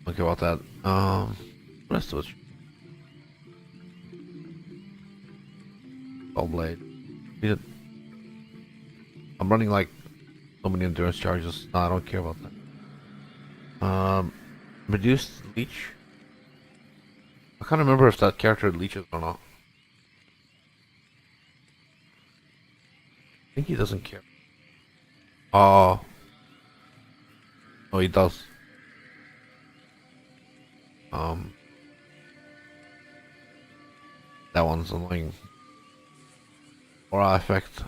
Speaker 1: Don't care about that. Rest of it. All blade. I'm running like so many endurance charges. No, I don't care about that. Reduced leech? I can't remember if that character leeches or not. I think he doesn't care. Oh, oh, he does. Um, that one's annoying. Aura effect.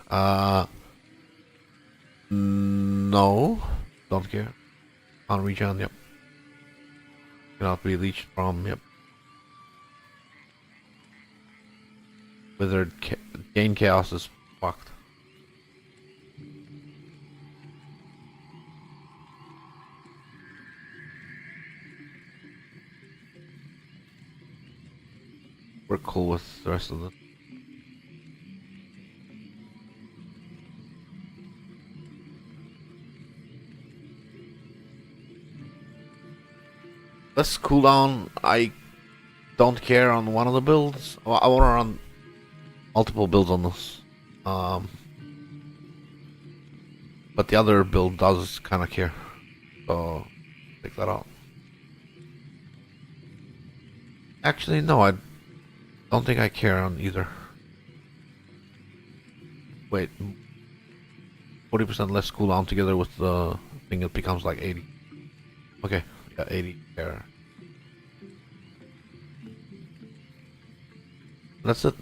Speaker 1: No, don't care. Can't regen. Yep. Cannot be leeched from. Yep. Wizard gain chaos is fucked. We're cool with the rest of it. Let's cooldown. I don't care on one of the builds. Well, I want to run multiple builds on this. But the other build does kind of care. So, take that out. Actually, no, I don't think I care on either. Wait, 40% less cooldown together with the thing, it becomes like 80. Okay, yeah, 80 care. That's it.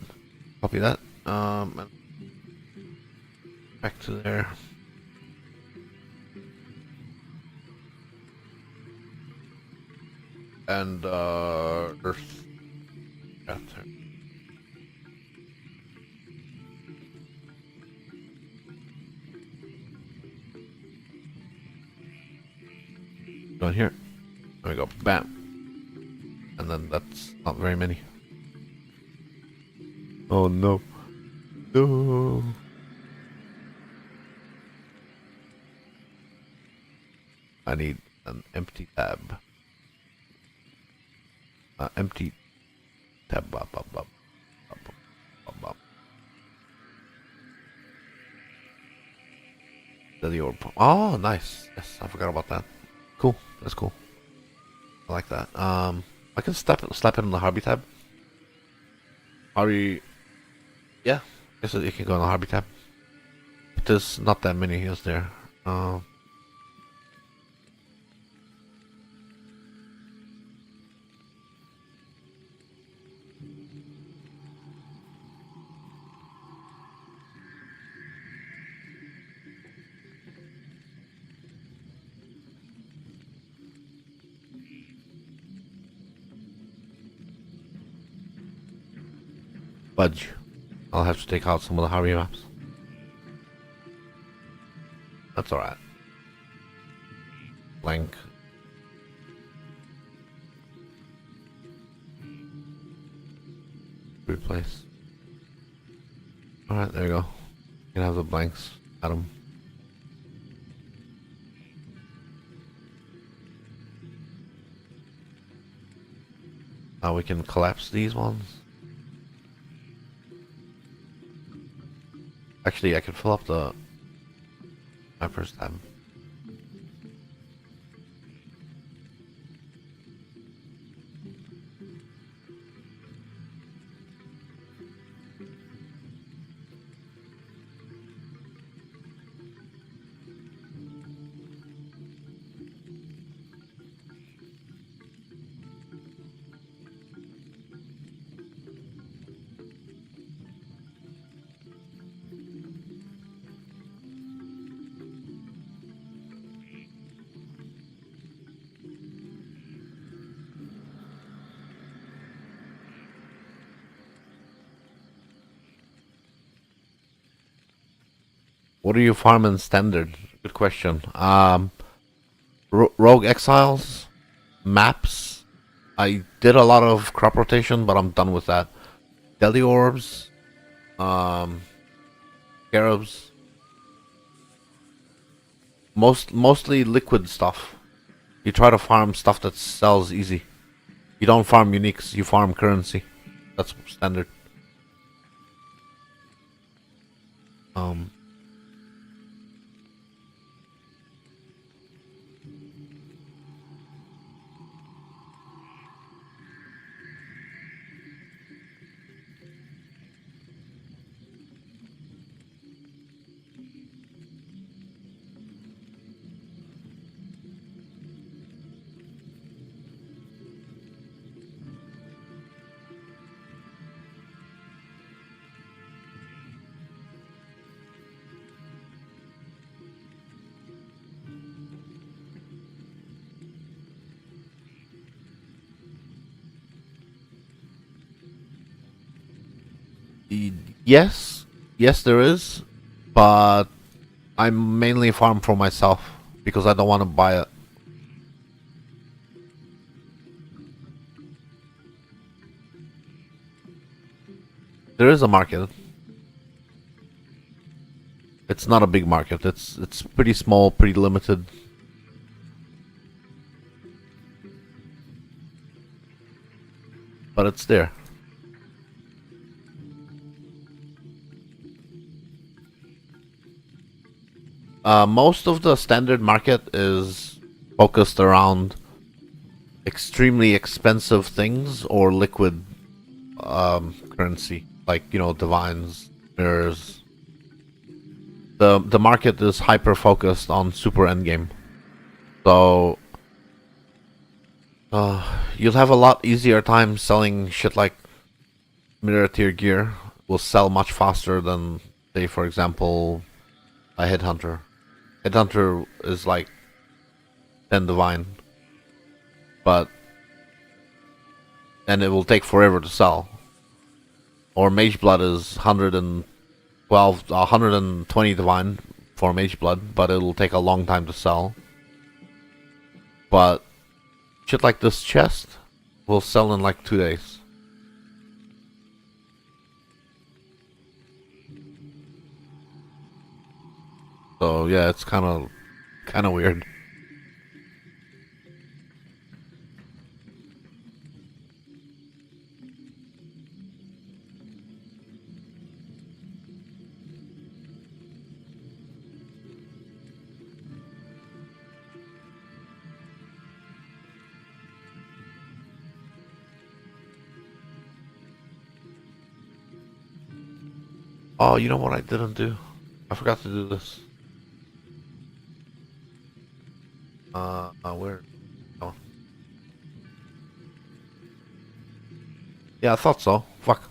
Speaker 1: Copy that. And back to there. And Earth. Yeah, there. Down here. There we go. Bam. And then that's not very many. Oh no. No. I need an empty tab. Empty tab. Bop, bop, bop, bop, bop, bop. The orb. Oh, nice. Yes, I forgot about that. Cool. That's cool. I like that. I can slap it in the hobby tab. Hobby. Yeah. I guess it can go in the hobby tab. But there's not that many, is there? Budge. I'll have to take out some of the hobby maps. That's alright. Blank. Replace. Alright, there you go. You can have the blanks. Add them. Now we can collapse these ones. Actually, I can fill up my first tab. What are you farming standard? Good question. Rogue Exiles, maps. I did a lot of crop rotation, but I'm done with that. Deli orbs, um, scarabs. Mostly liquid stuff. You try to farm stuff that sells easy. You don't farm uniques, you farm currency. That's standard. Um, Yes, yes, there is, but I mainly farm for myself because I don't want to buy it. There is a market. It's not a big market. It's pretty small, pretty limited. But it's there. Most of the standard market is focused around extremely expensive things or liquid currency, like divines, mirrors. The market is hyper focused on super endgame, so you'll have a lot easier time selling shit like mirror tier gear. Will sell much faster than, say, for example, a headhunter. Headhunter is like 10 divine, but and it will take forever to sell. Or Mage Blood is 120 divine for Mage Blood, but it'll take a long time to sell. But shit like this chest will sell in like 2 days. So yeah, it's kind of weird. Oh, you know what I didn't do? I forgot to do this. Where? Oh. Yeah, I thought so. Fuck.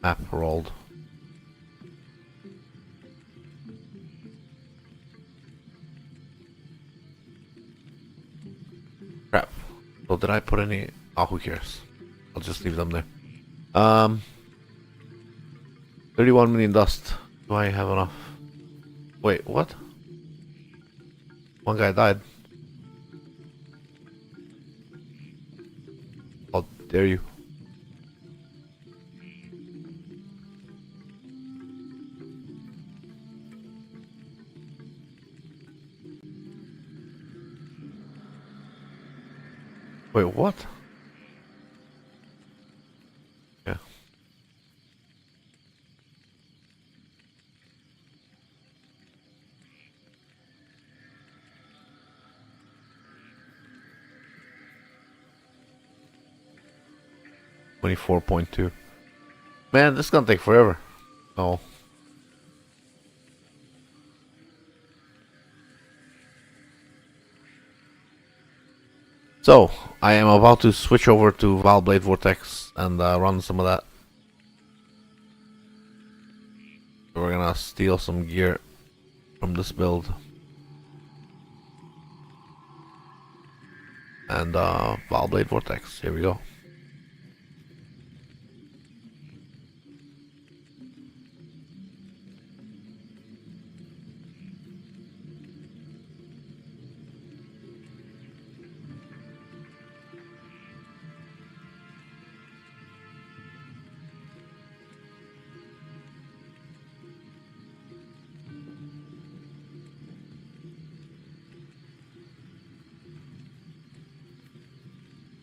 Speaker 1: Map rolled. Crap. So did I put any? Oh, who cares? I'll just leave them there. 31 million dust. Do I have enough? Wait, what? One guy died. How dare you? Wait, what? Yeah. $24.2. Man, this is gonna take forever. No. So, I am about to switch over to Valblade Vortex and run some of that. We're gonna steal some gear from this build. And Valblade Vortex, here we go.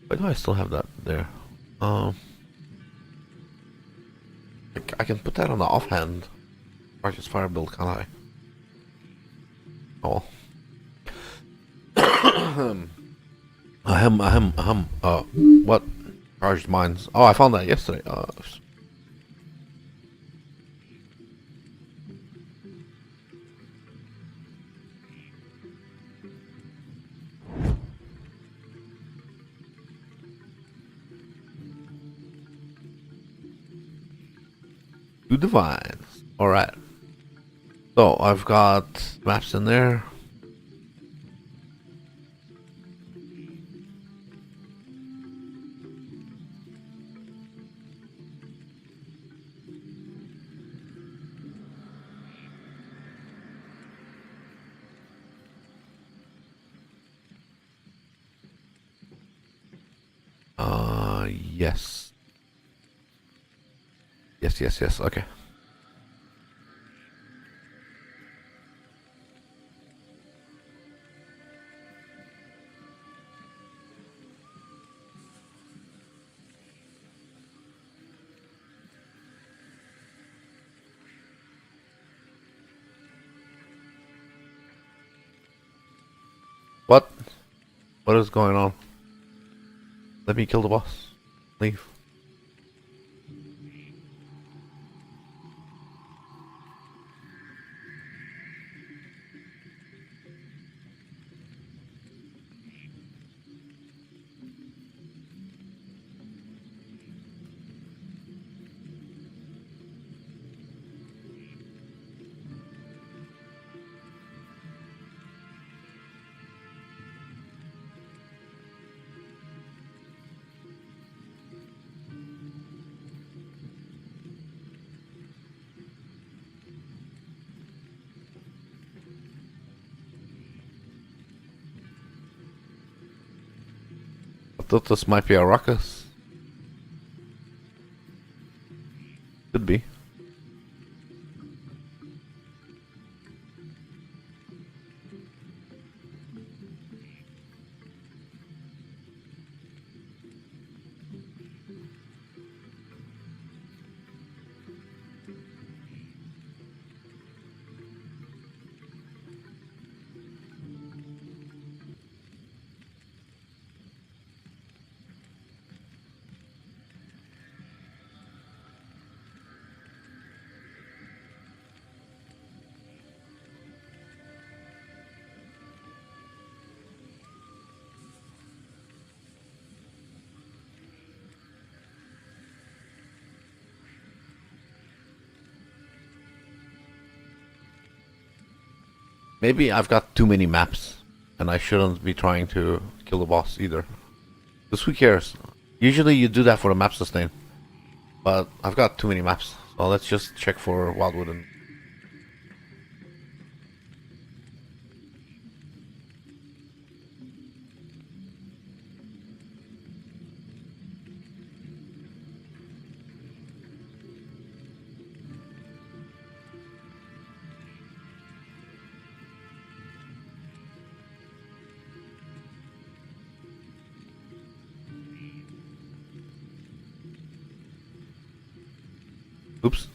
Speaker 1: Why do I still have that there? I can put that on the offhand. Righteous Fire build, can't I? Oh. What? Charged mines. Oh, I found that yesterday. Two divines. Alright. So, I've got maps in there. Yes. Yes. Okay. What? What is going on? Let me kill the boss. Leave. I thought this might be a ruckus. Could be. Maybe I've got too many maps, and I shouldn't be trying to kill the boss either. Because who cares? Usually you do that for the map sustain, but I've got too many maps. So let's just check for Wildwood and... Oops.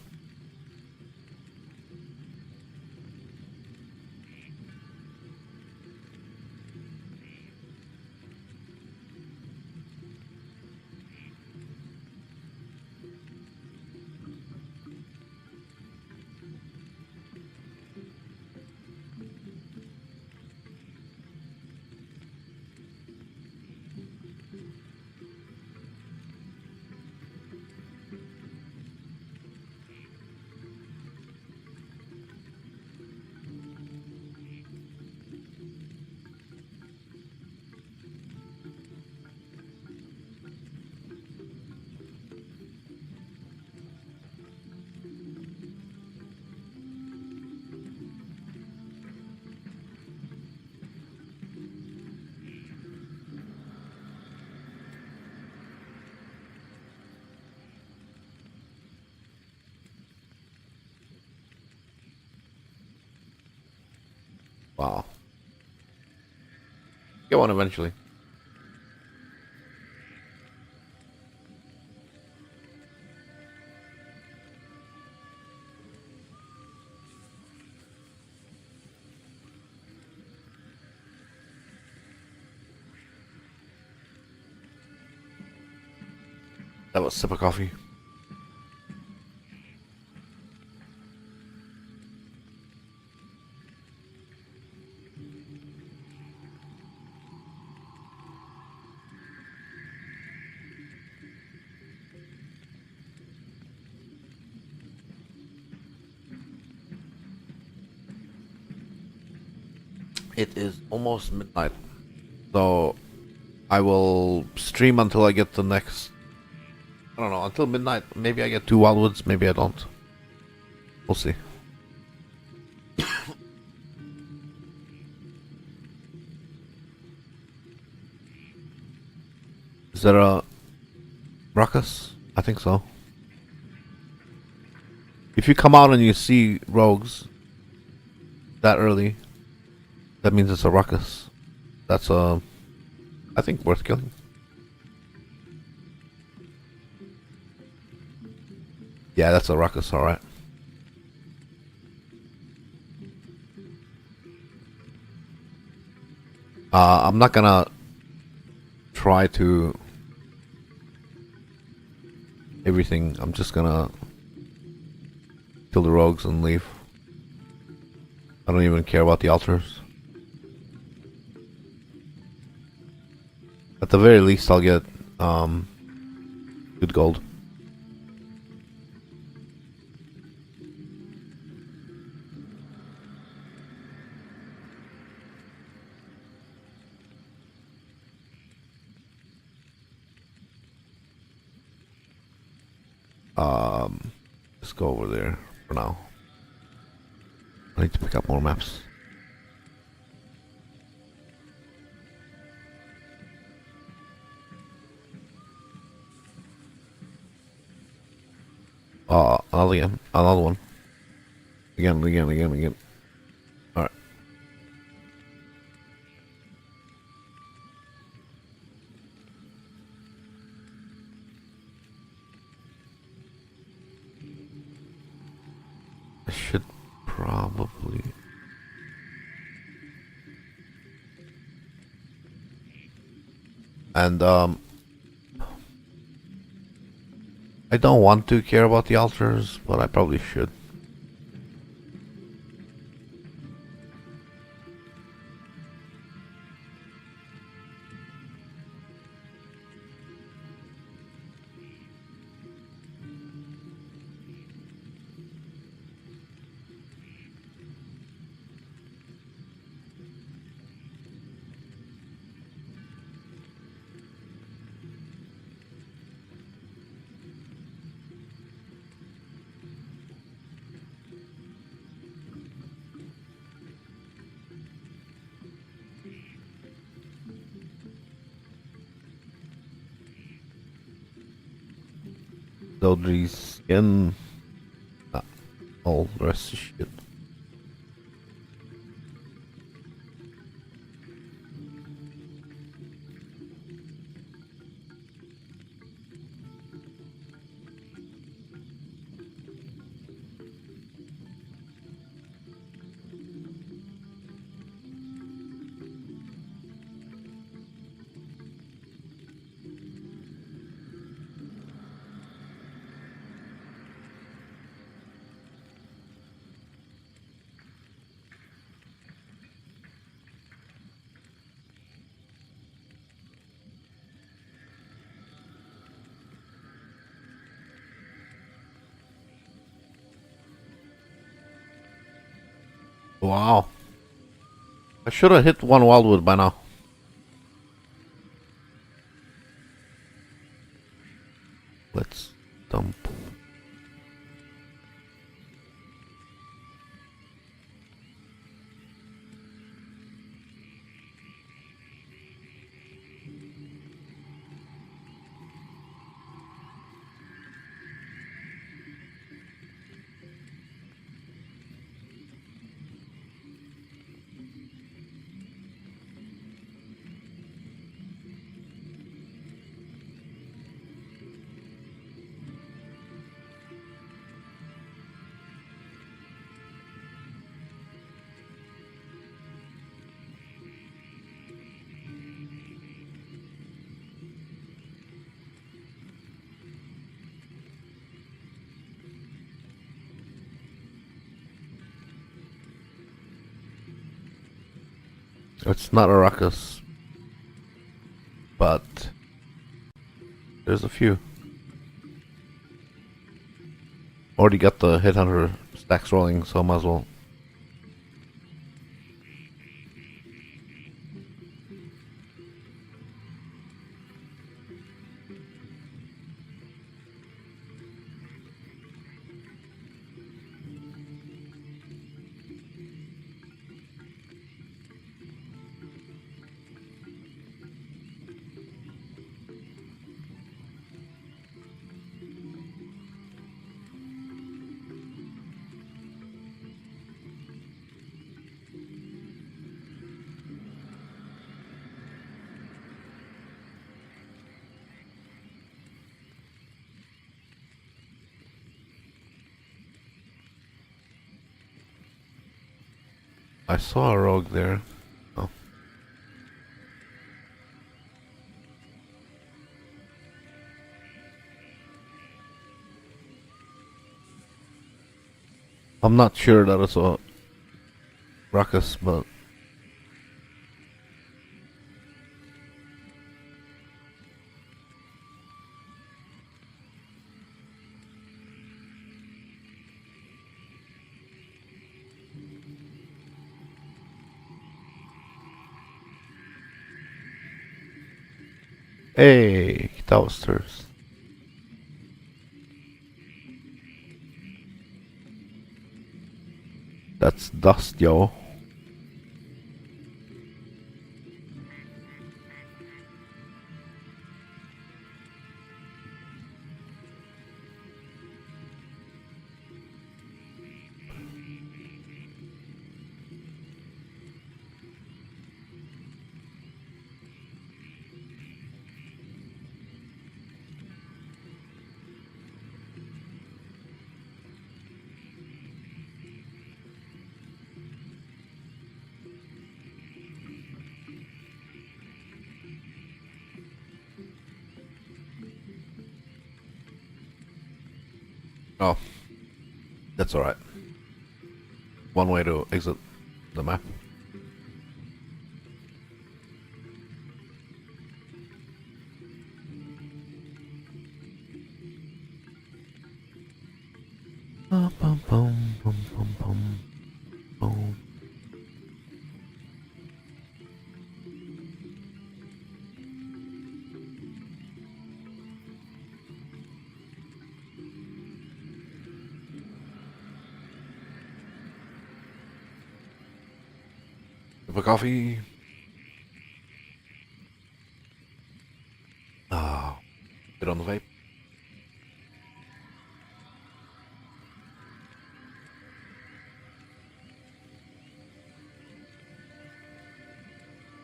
Speaker 1: Wow. Get one eventually. That was a sip of coffee. It is almost midnight, so I will stream until I get the next... I don't know, until midnight. Maybe I get 2 Wildwoods, maybe I don't. We'll see. Is there a... Ruckus? I think so. If you come out and you see rogues that early, that means it's a ruckus. That's I think worth killing. Yeah, that's a ruckus, alright. I'm not gonna try to everything. I'm just gonna kill the rogues and leave. I don't even care about the altars. At the very least, I'll get good gold. Let's go over there for now. I need to pick up more maps. Another one. Again. Alright. I should probably... And, I don't want to care about the altars, but I probably should. Dodgy skin. Nah, all the rest is shit. Wow. I should have hit one wildwood by now. Let's dump. It's not a ruckus, but there's a few. Already got the headhunter stacks rolling, so might as well. I saw a rogue there. Oh. I'm not sure that it's a ruckus, but hey, toasters. That's dust, yo. Oh, that's alright. One way to exit the map. Bum, bum, bum, bum, bum, bum, bum. Cup of coffee. Ah, bit on the vape.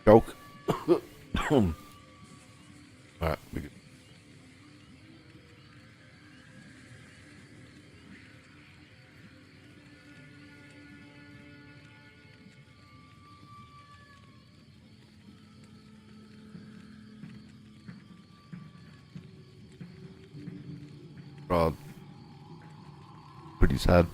Speaker 1: Joke. Alright, we good. Pretty sad.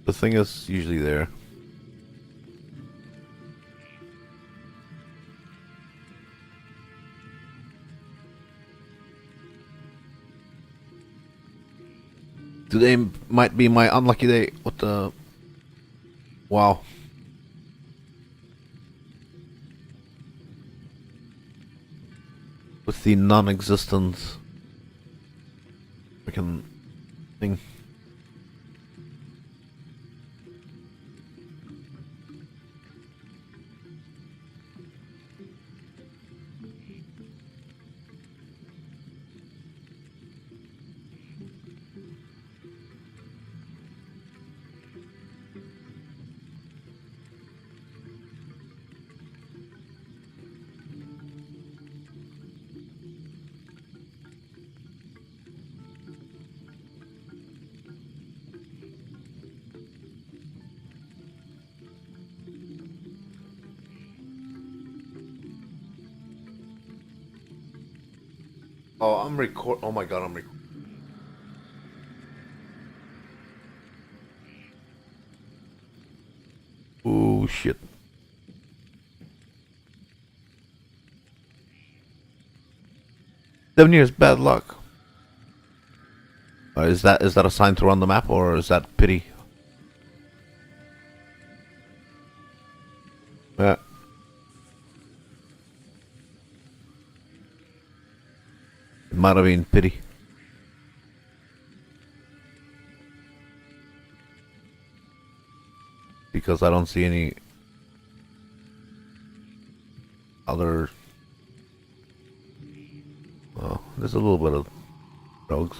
Speaker 1: The thing is usually there. Today might be my unlucky day. What the? Wow. With the non-existent freaking thing. Oh, I'm record. Oh my god, I'm record. Oh shit. 7 years bad luck. Is that a sign to run the map or is that pity? Yeah. It might have been pity. Because I don't see any other. Well, there's a little bit of rogues.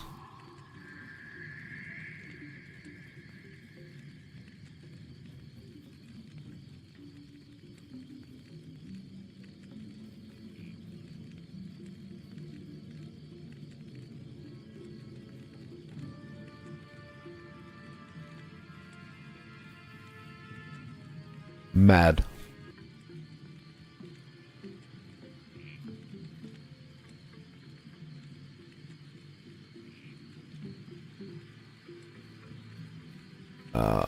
Speaker 1: mad. Uh,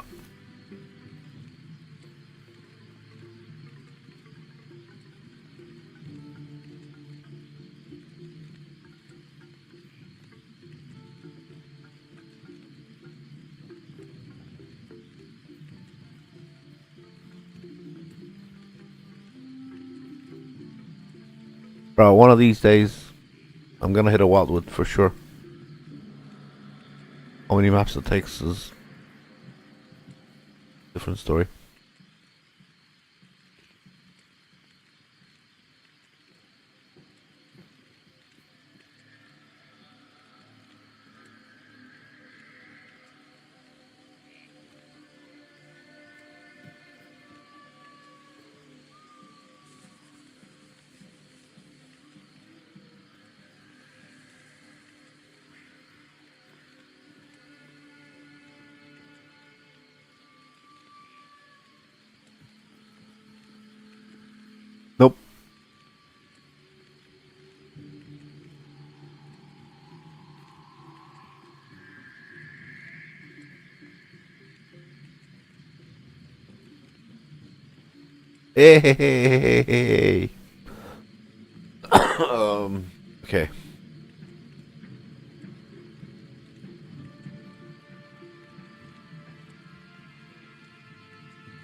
Speaker 1: Bro, one of these days, I'm gonna hit a wildwood for sure. How many maps it takes is a different story. Nope. Hey. Okay.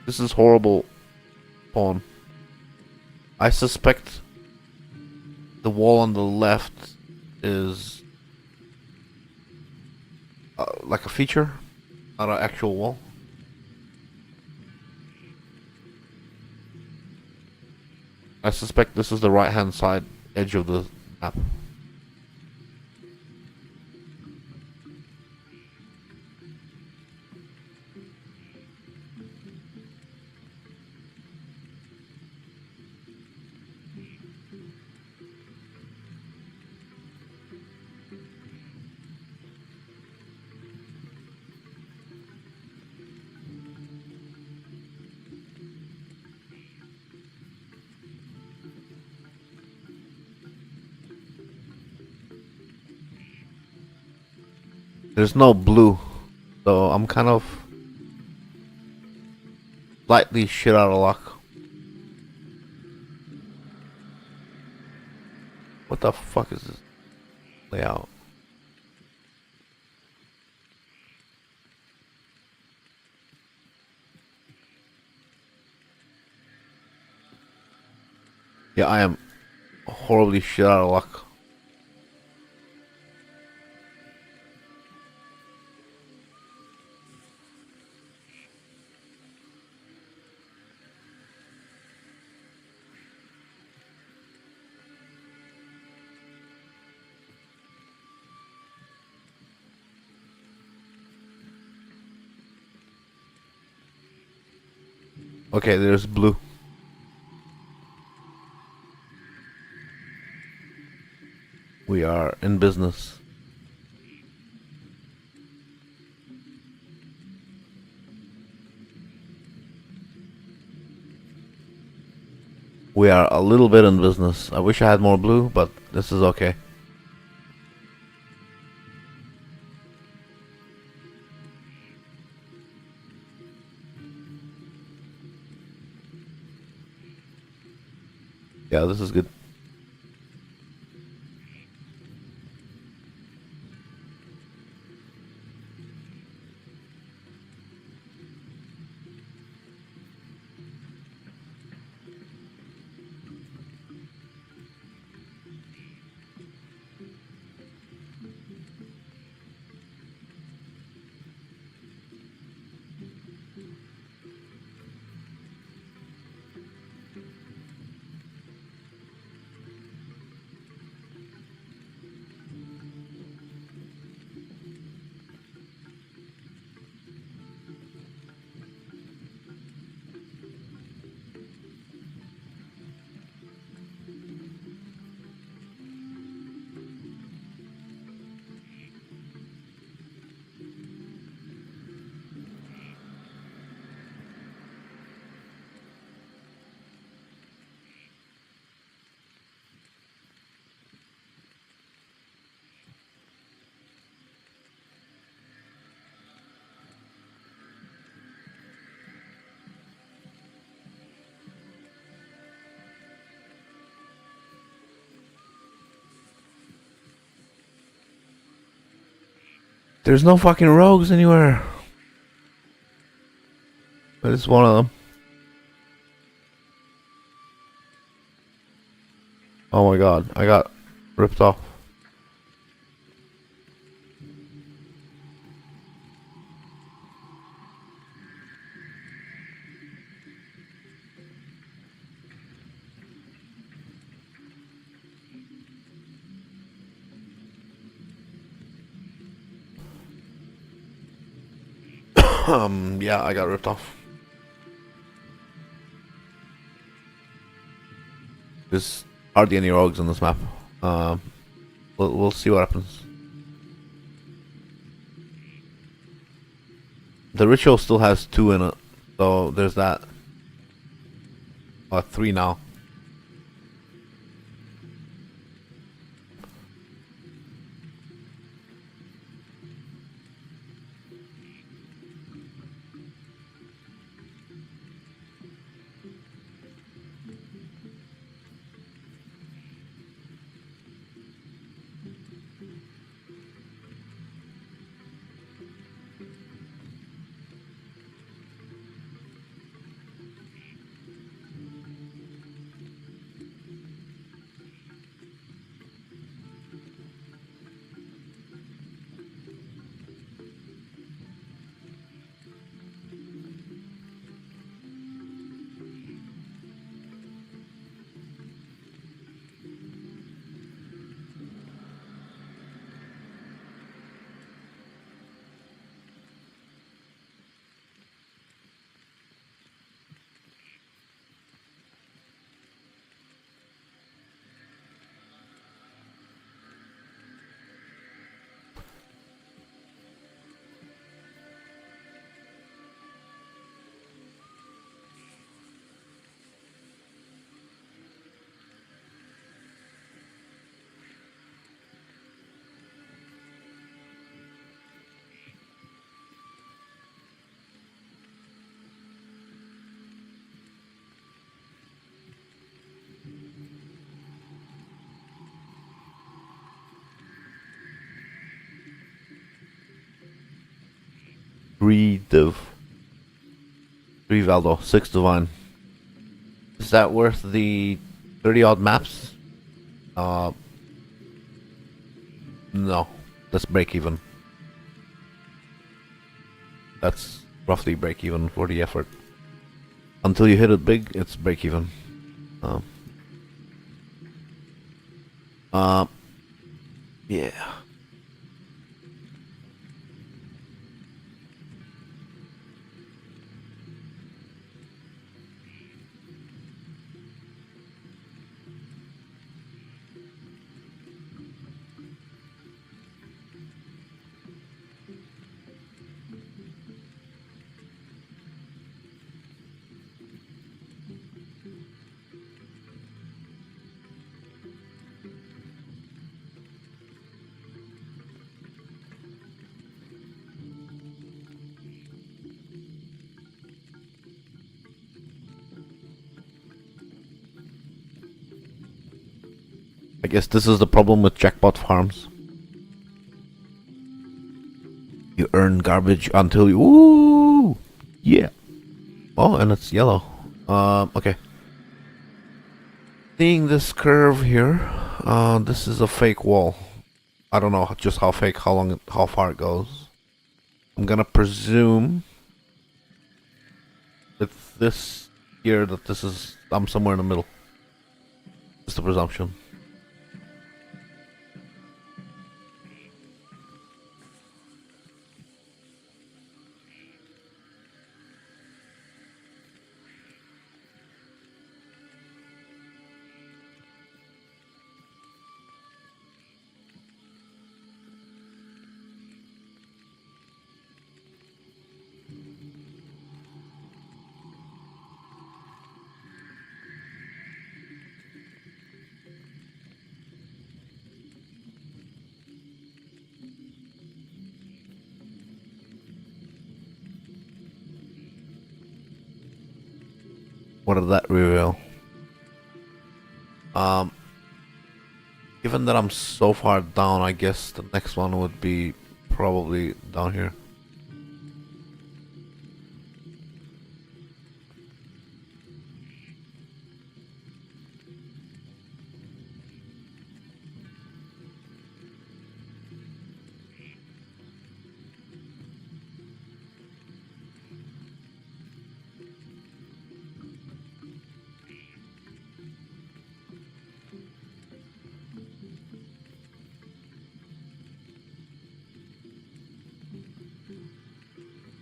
Speaker 1: This is horrible pawn. I suspect the wall on the left is like a feature, not an actual wall. I suspect this is the right hand side edge of the map. There's no blue, so I'm kind of slightly shit out of luck. What the fuck is this layout? Yeah, I am horribly shit out of luck. Okay, there's blue. We are in business. We are a little bit in business. I wish I had more blue, but this is okay. Yeah, this is good. There's no fucking rogues anywhere. But it's one of them. Oh my god, I got ripped off. Yeah, I got ripped off. There's hardly any rogues on this map. We'll see what happens. The ritual still has 2 in it, so there's that. 3 now. Three div. 3 Valdo, 6 divine. Is that worth the 30 odd maps? No. Let's break even. That's roughly break even for the effort. Until you hit it big, it's break even. Yeah. I guess this is the problem with jackpot farms. You earn garbage until you... Ooh! Yeah! Oh, and it's yellow. Okay. Seeing this curve here, this is a fake wall. I don't know just how fake, how far it goes. I'm gonna presume with this here that this is... I'm somewhere in the middle. Just a presumption. What did that reveal? Given that I'm so far down, I guess the next one would be probably down here.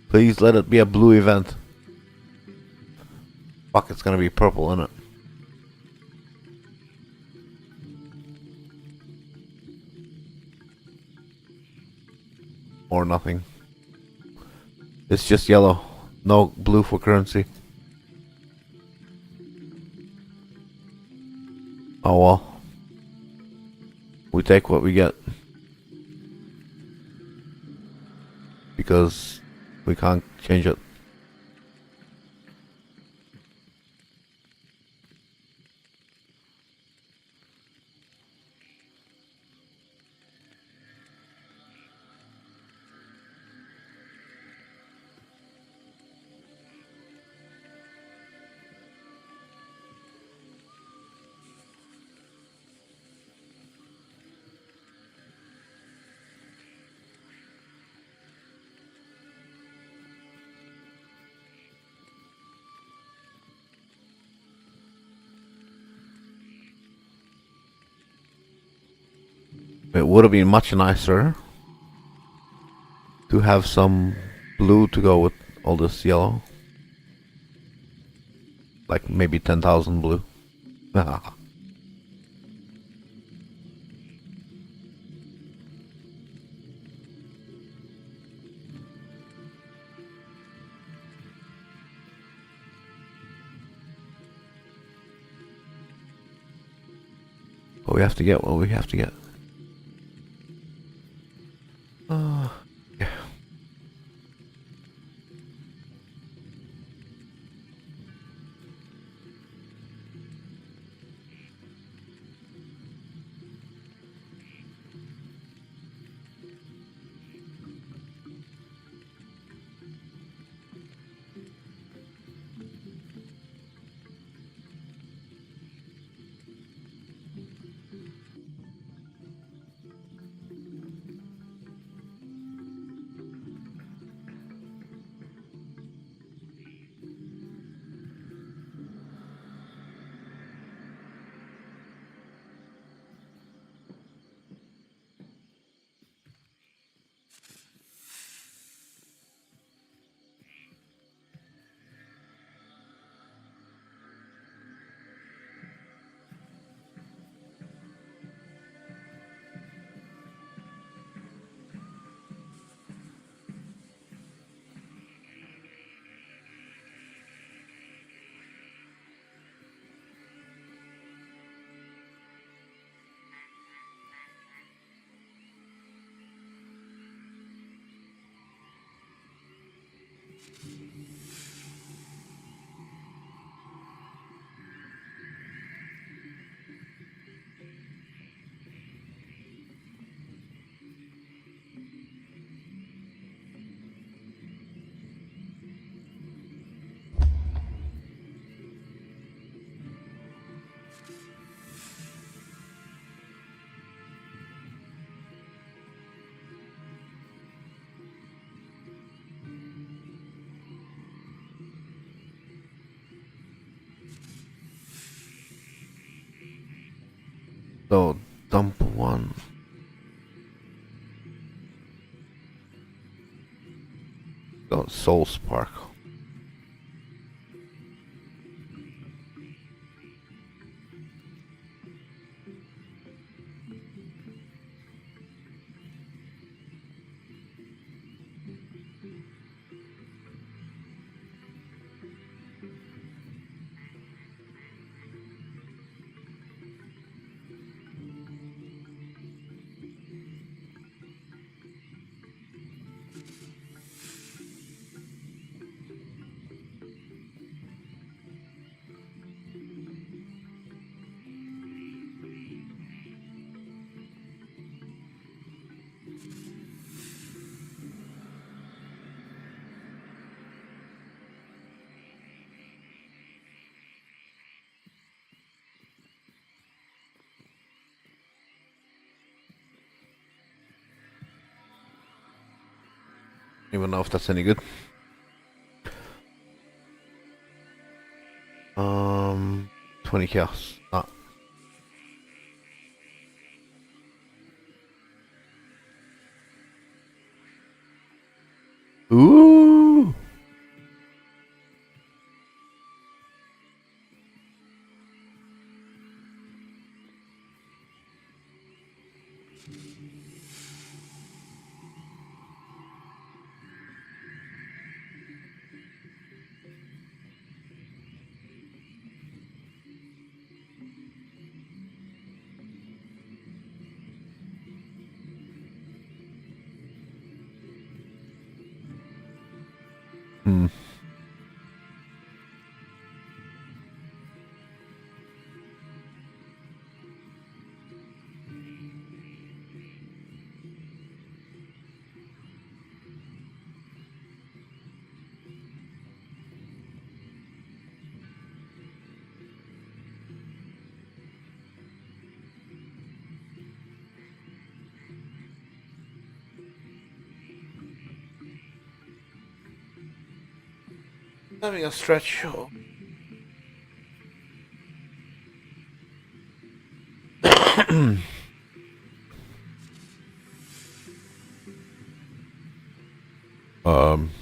Speaker 1: Please let it be a blue event. Fuck, it's gonna be purple, isn't it? Or nothing. It's just yellow. No blue for currency. Oh well. We take what we get. Because we can't change it. It would have been much nicer to have some blue to go with all this yellow. Like maybe 10,000 blue. But we have to get what we have to get. Yeah. So dump one. Go Soul Spark. Even know if that's any good. 20 chaos. Not. Ooh. Hmm. Having a stretch. um.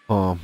Speaker 1: Um.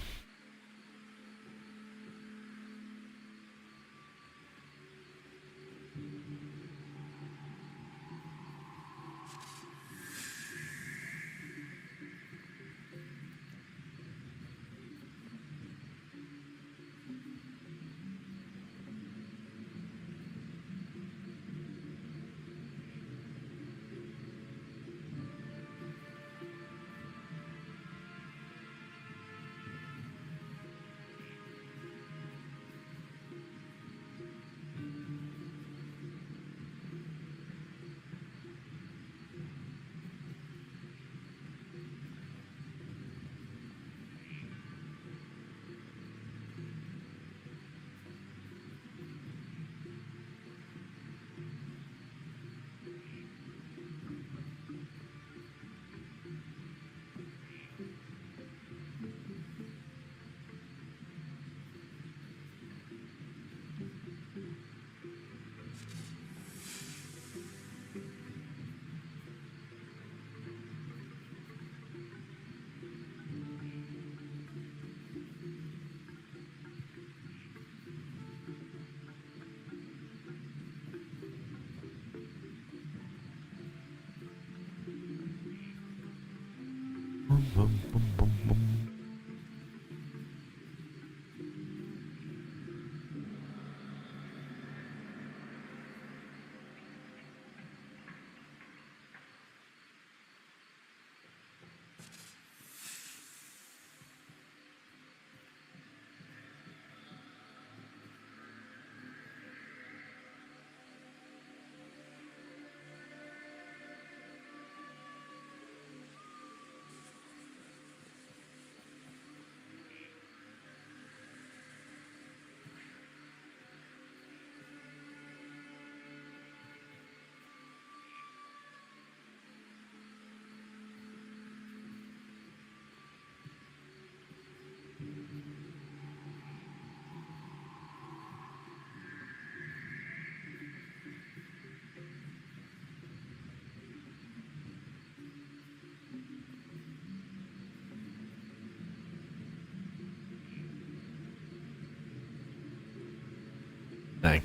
Speaker 1: Dang.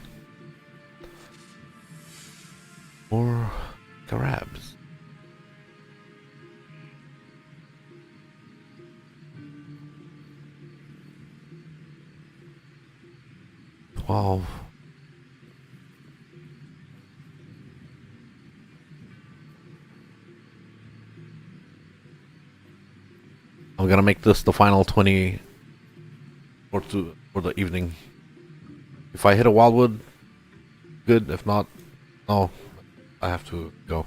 Speaker 1: More crabs. 12. I'm gonna make this the final 20 for the evening. If I hit a wildwood, good. If not, no, I have to go.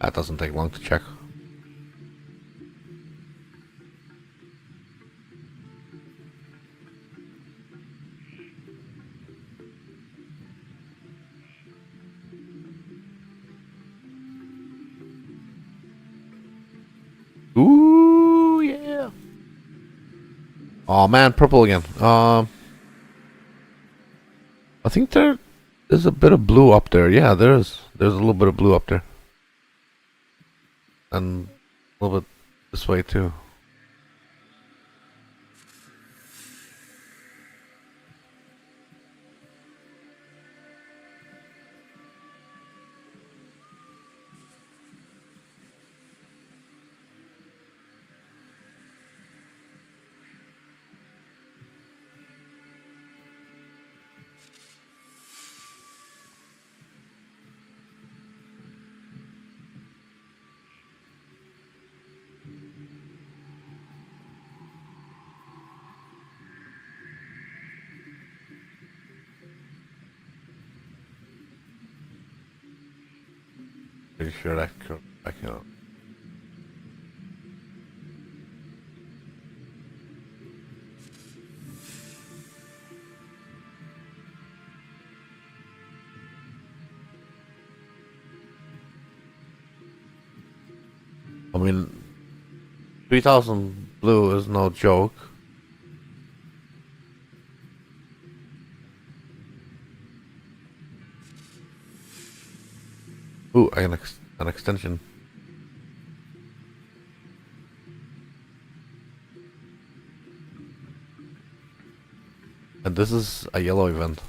Speaker 1: That doesn't take long to check. Ooh, yeah. Oh man, purple again. I think there is a bit of blue up there. Yeah, there is. There's a little bit of blue up there. And a little bit this way too. Pretty sure that I can. I mean, 3,000 blue is no joke. Ooh, an extension. And this is a yellow event.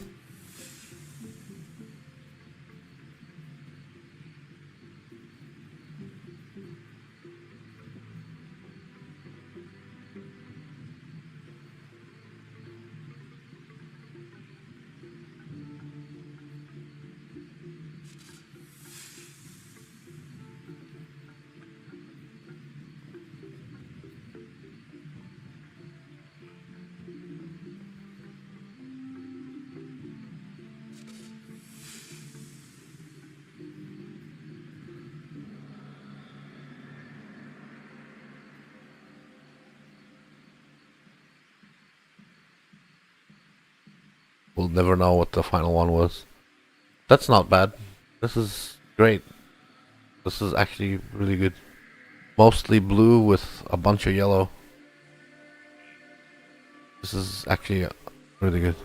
Speaker 1: We'll never know what the final one was. That's not bad. This is great. This is actually really good. Mostly blue with a bunch of yellow. This is actually really good.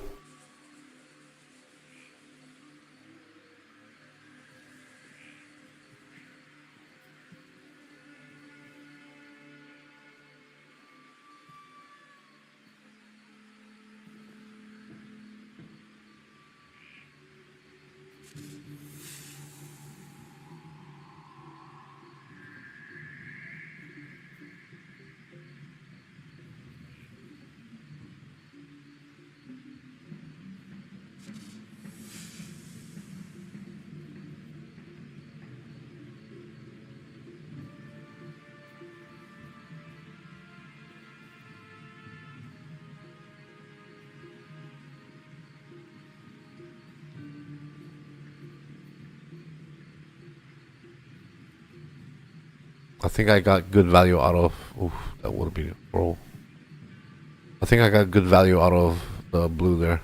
Speaker 1: I think I got good value out of. Oof, that would be a roll. I think I got good value out of the blue there.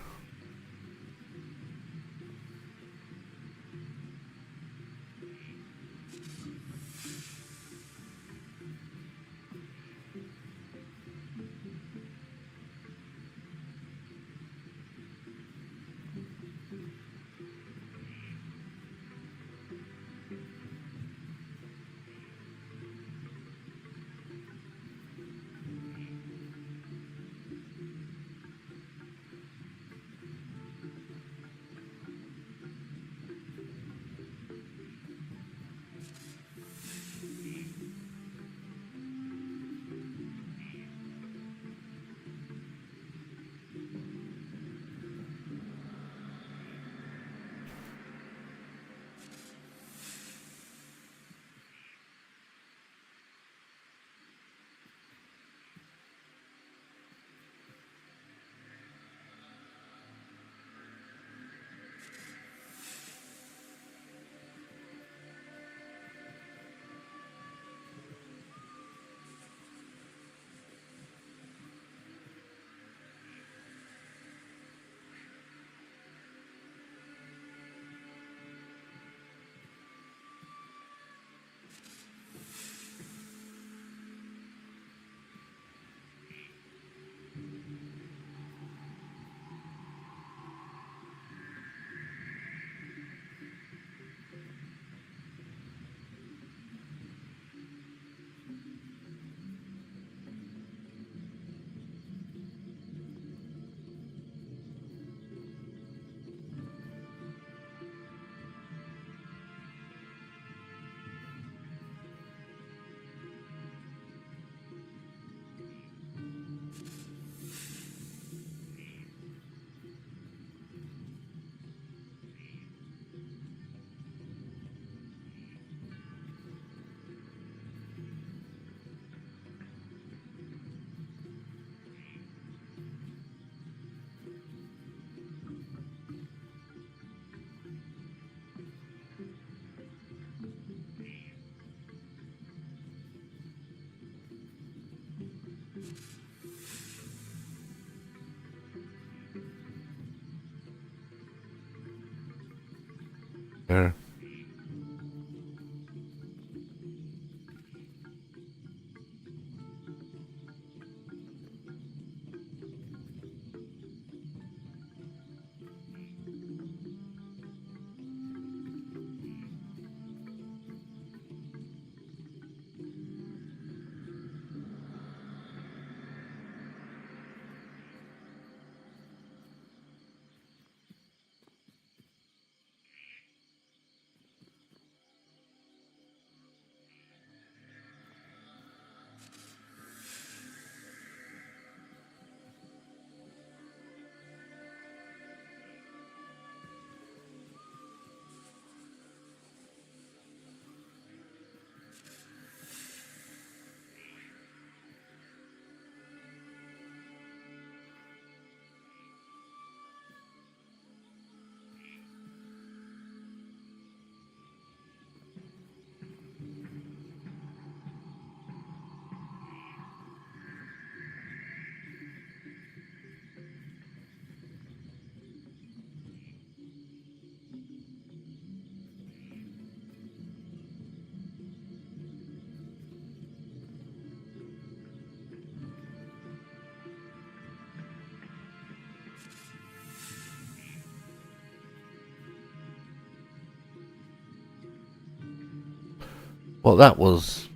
Speaker 1: Well, that was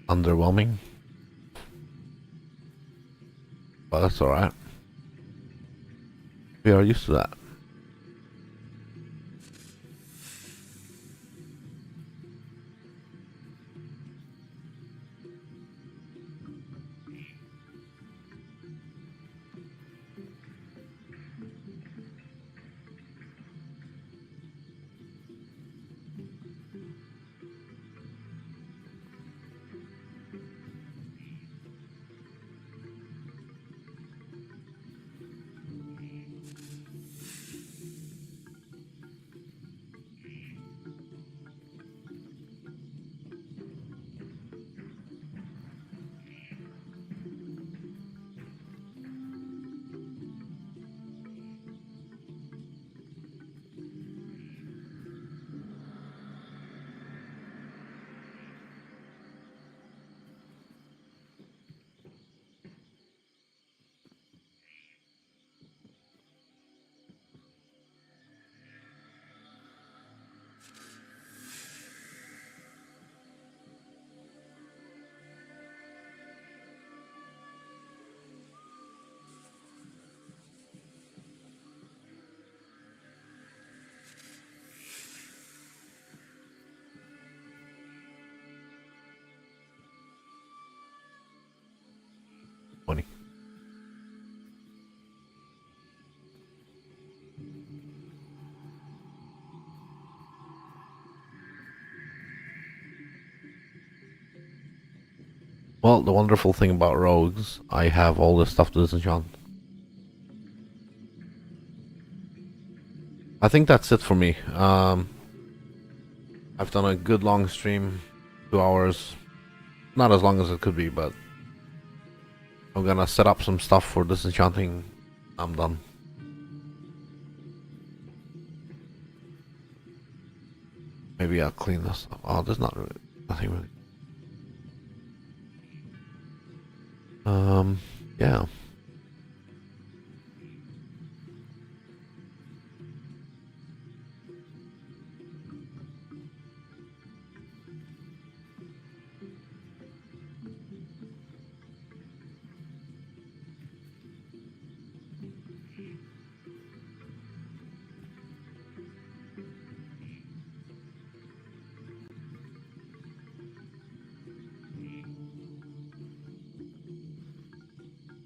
Speaker 1: underwhelming, but that's alright. We are used to that. Funny. Well, the wonderful thing about rogues, I have all this stuff to disenchant. I think that's it for me. I've done a good long stream, 2 hours. Not as long as it could be, but I'm gonna set up some stuff for disenchanting. I'm done. Maybe I'll clean this up. Oh, there's not really, nothing really. Yeah.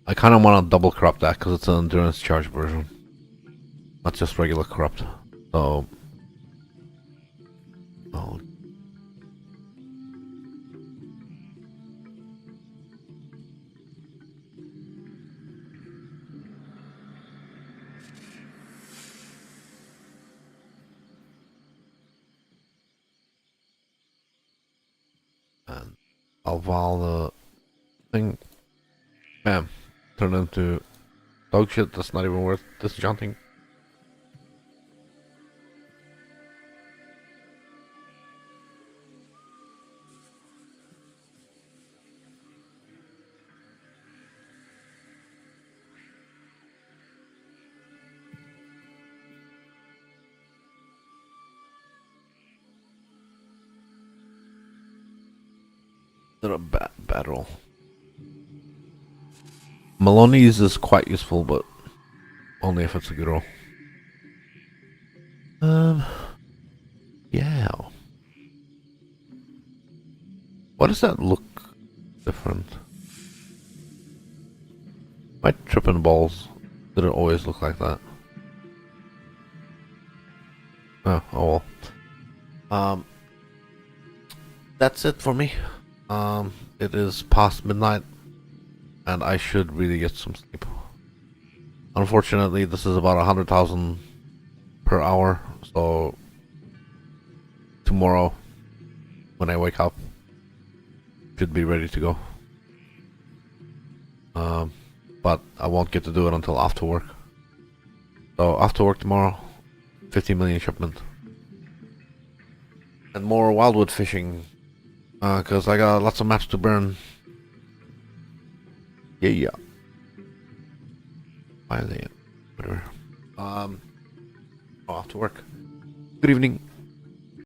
Speaker 1: I kind of want to double corrupt that because it's an endurance charge version, not just regular corrupt. So, oh, and I'll vow the thing. Bam, turn into dog shit. That's not even worth disenchanting. Not a bad roll. Maloney's is quite useful, but only if it's a good roll. Yeah. Why does that look different? My tripping balls didn't always look like that. Oh well. That's it for me. It is past midnight, and I should really get some sleep. Unfortunately, this is about 100,000 per hour, so tomorrow, when I wake up, should be ready to go. But I won't get to do it until after work. So after work tomorrow, 50 million shipment. And more wildwood fishing, because I got lots of maps to burn. Yeah. Why are they? Whatever. Off to work. Good evening.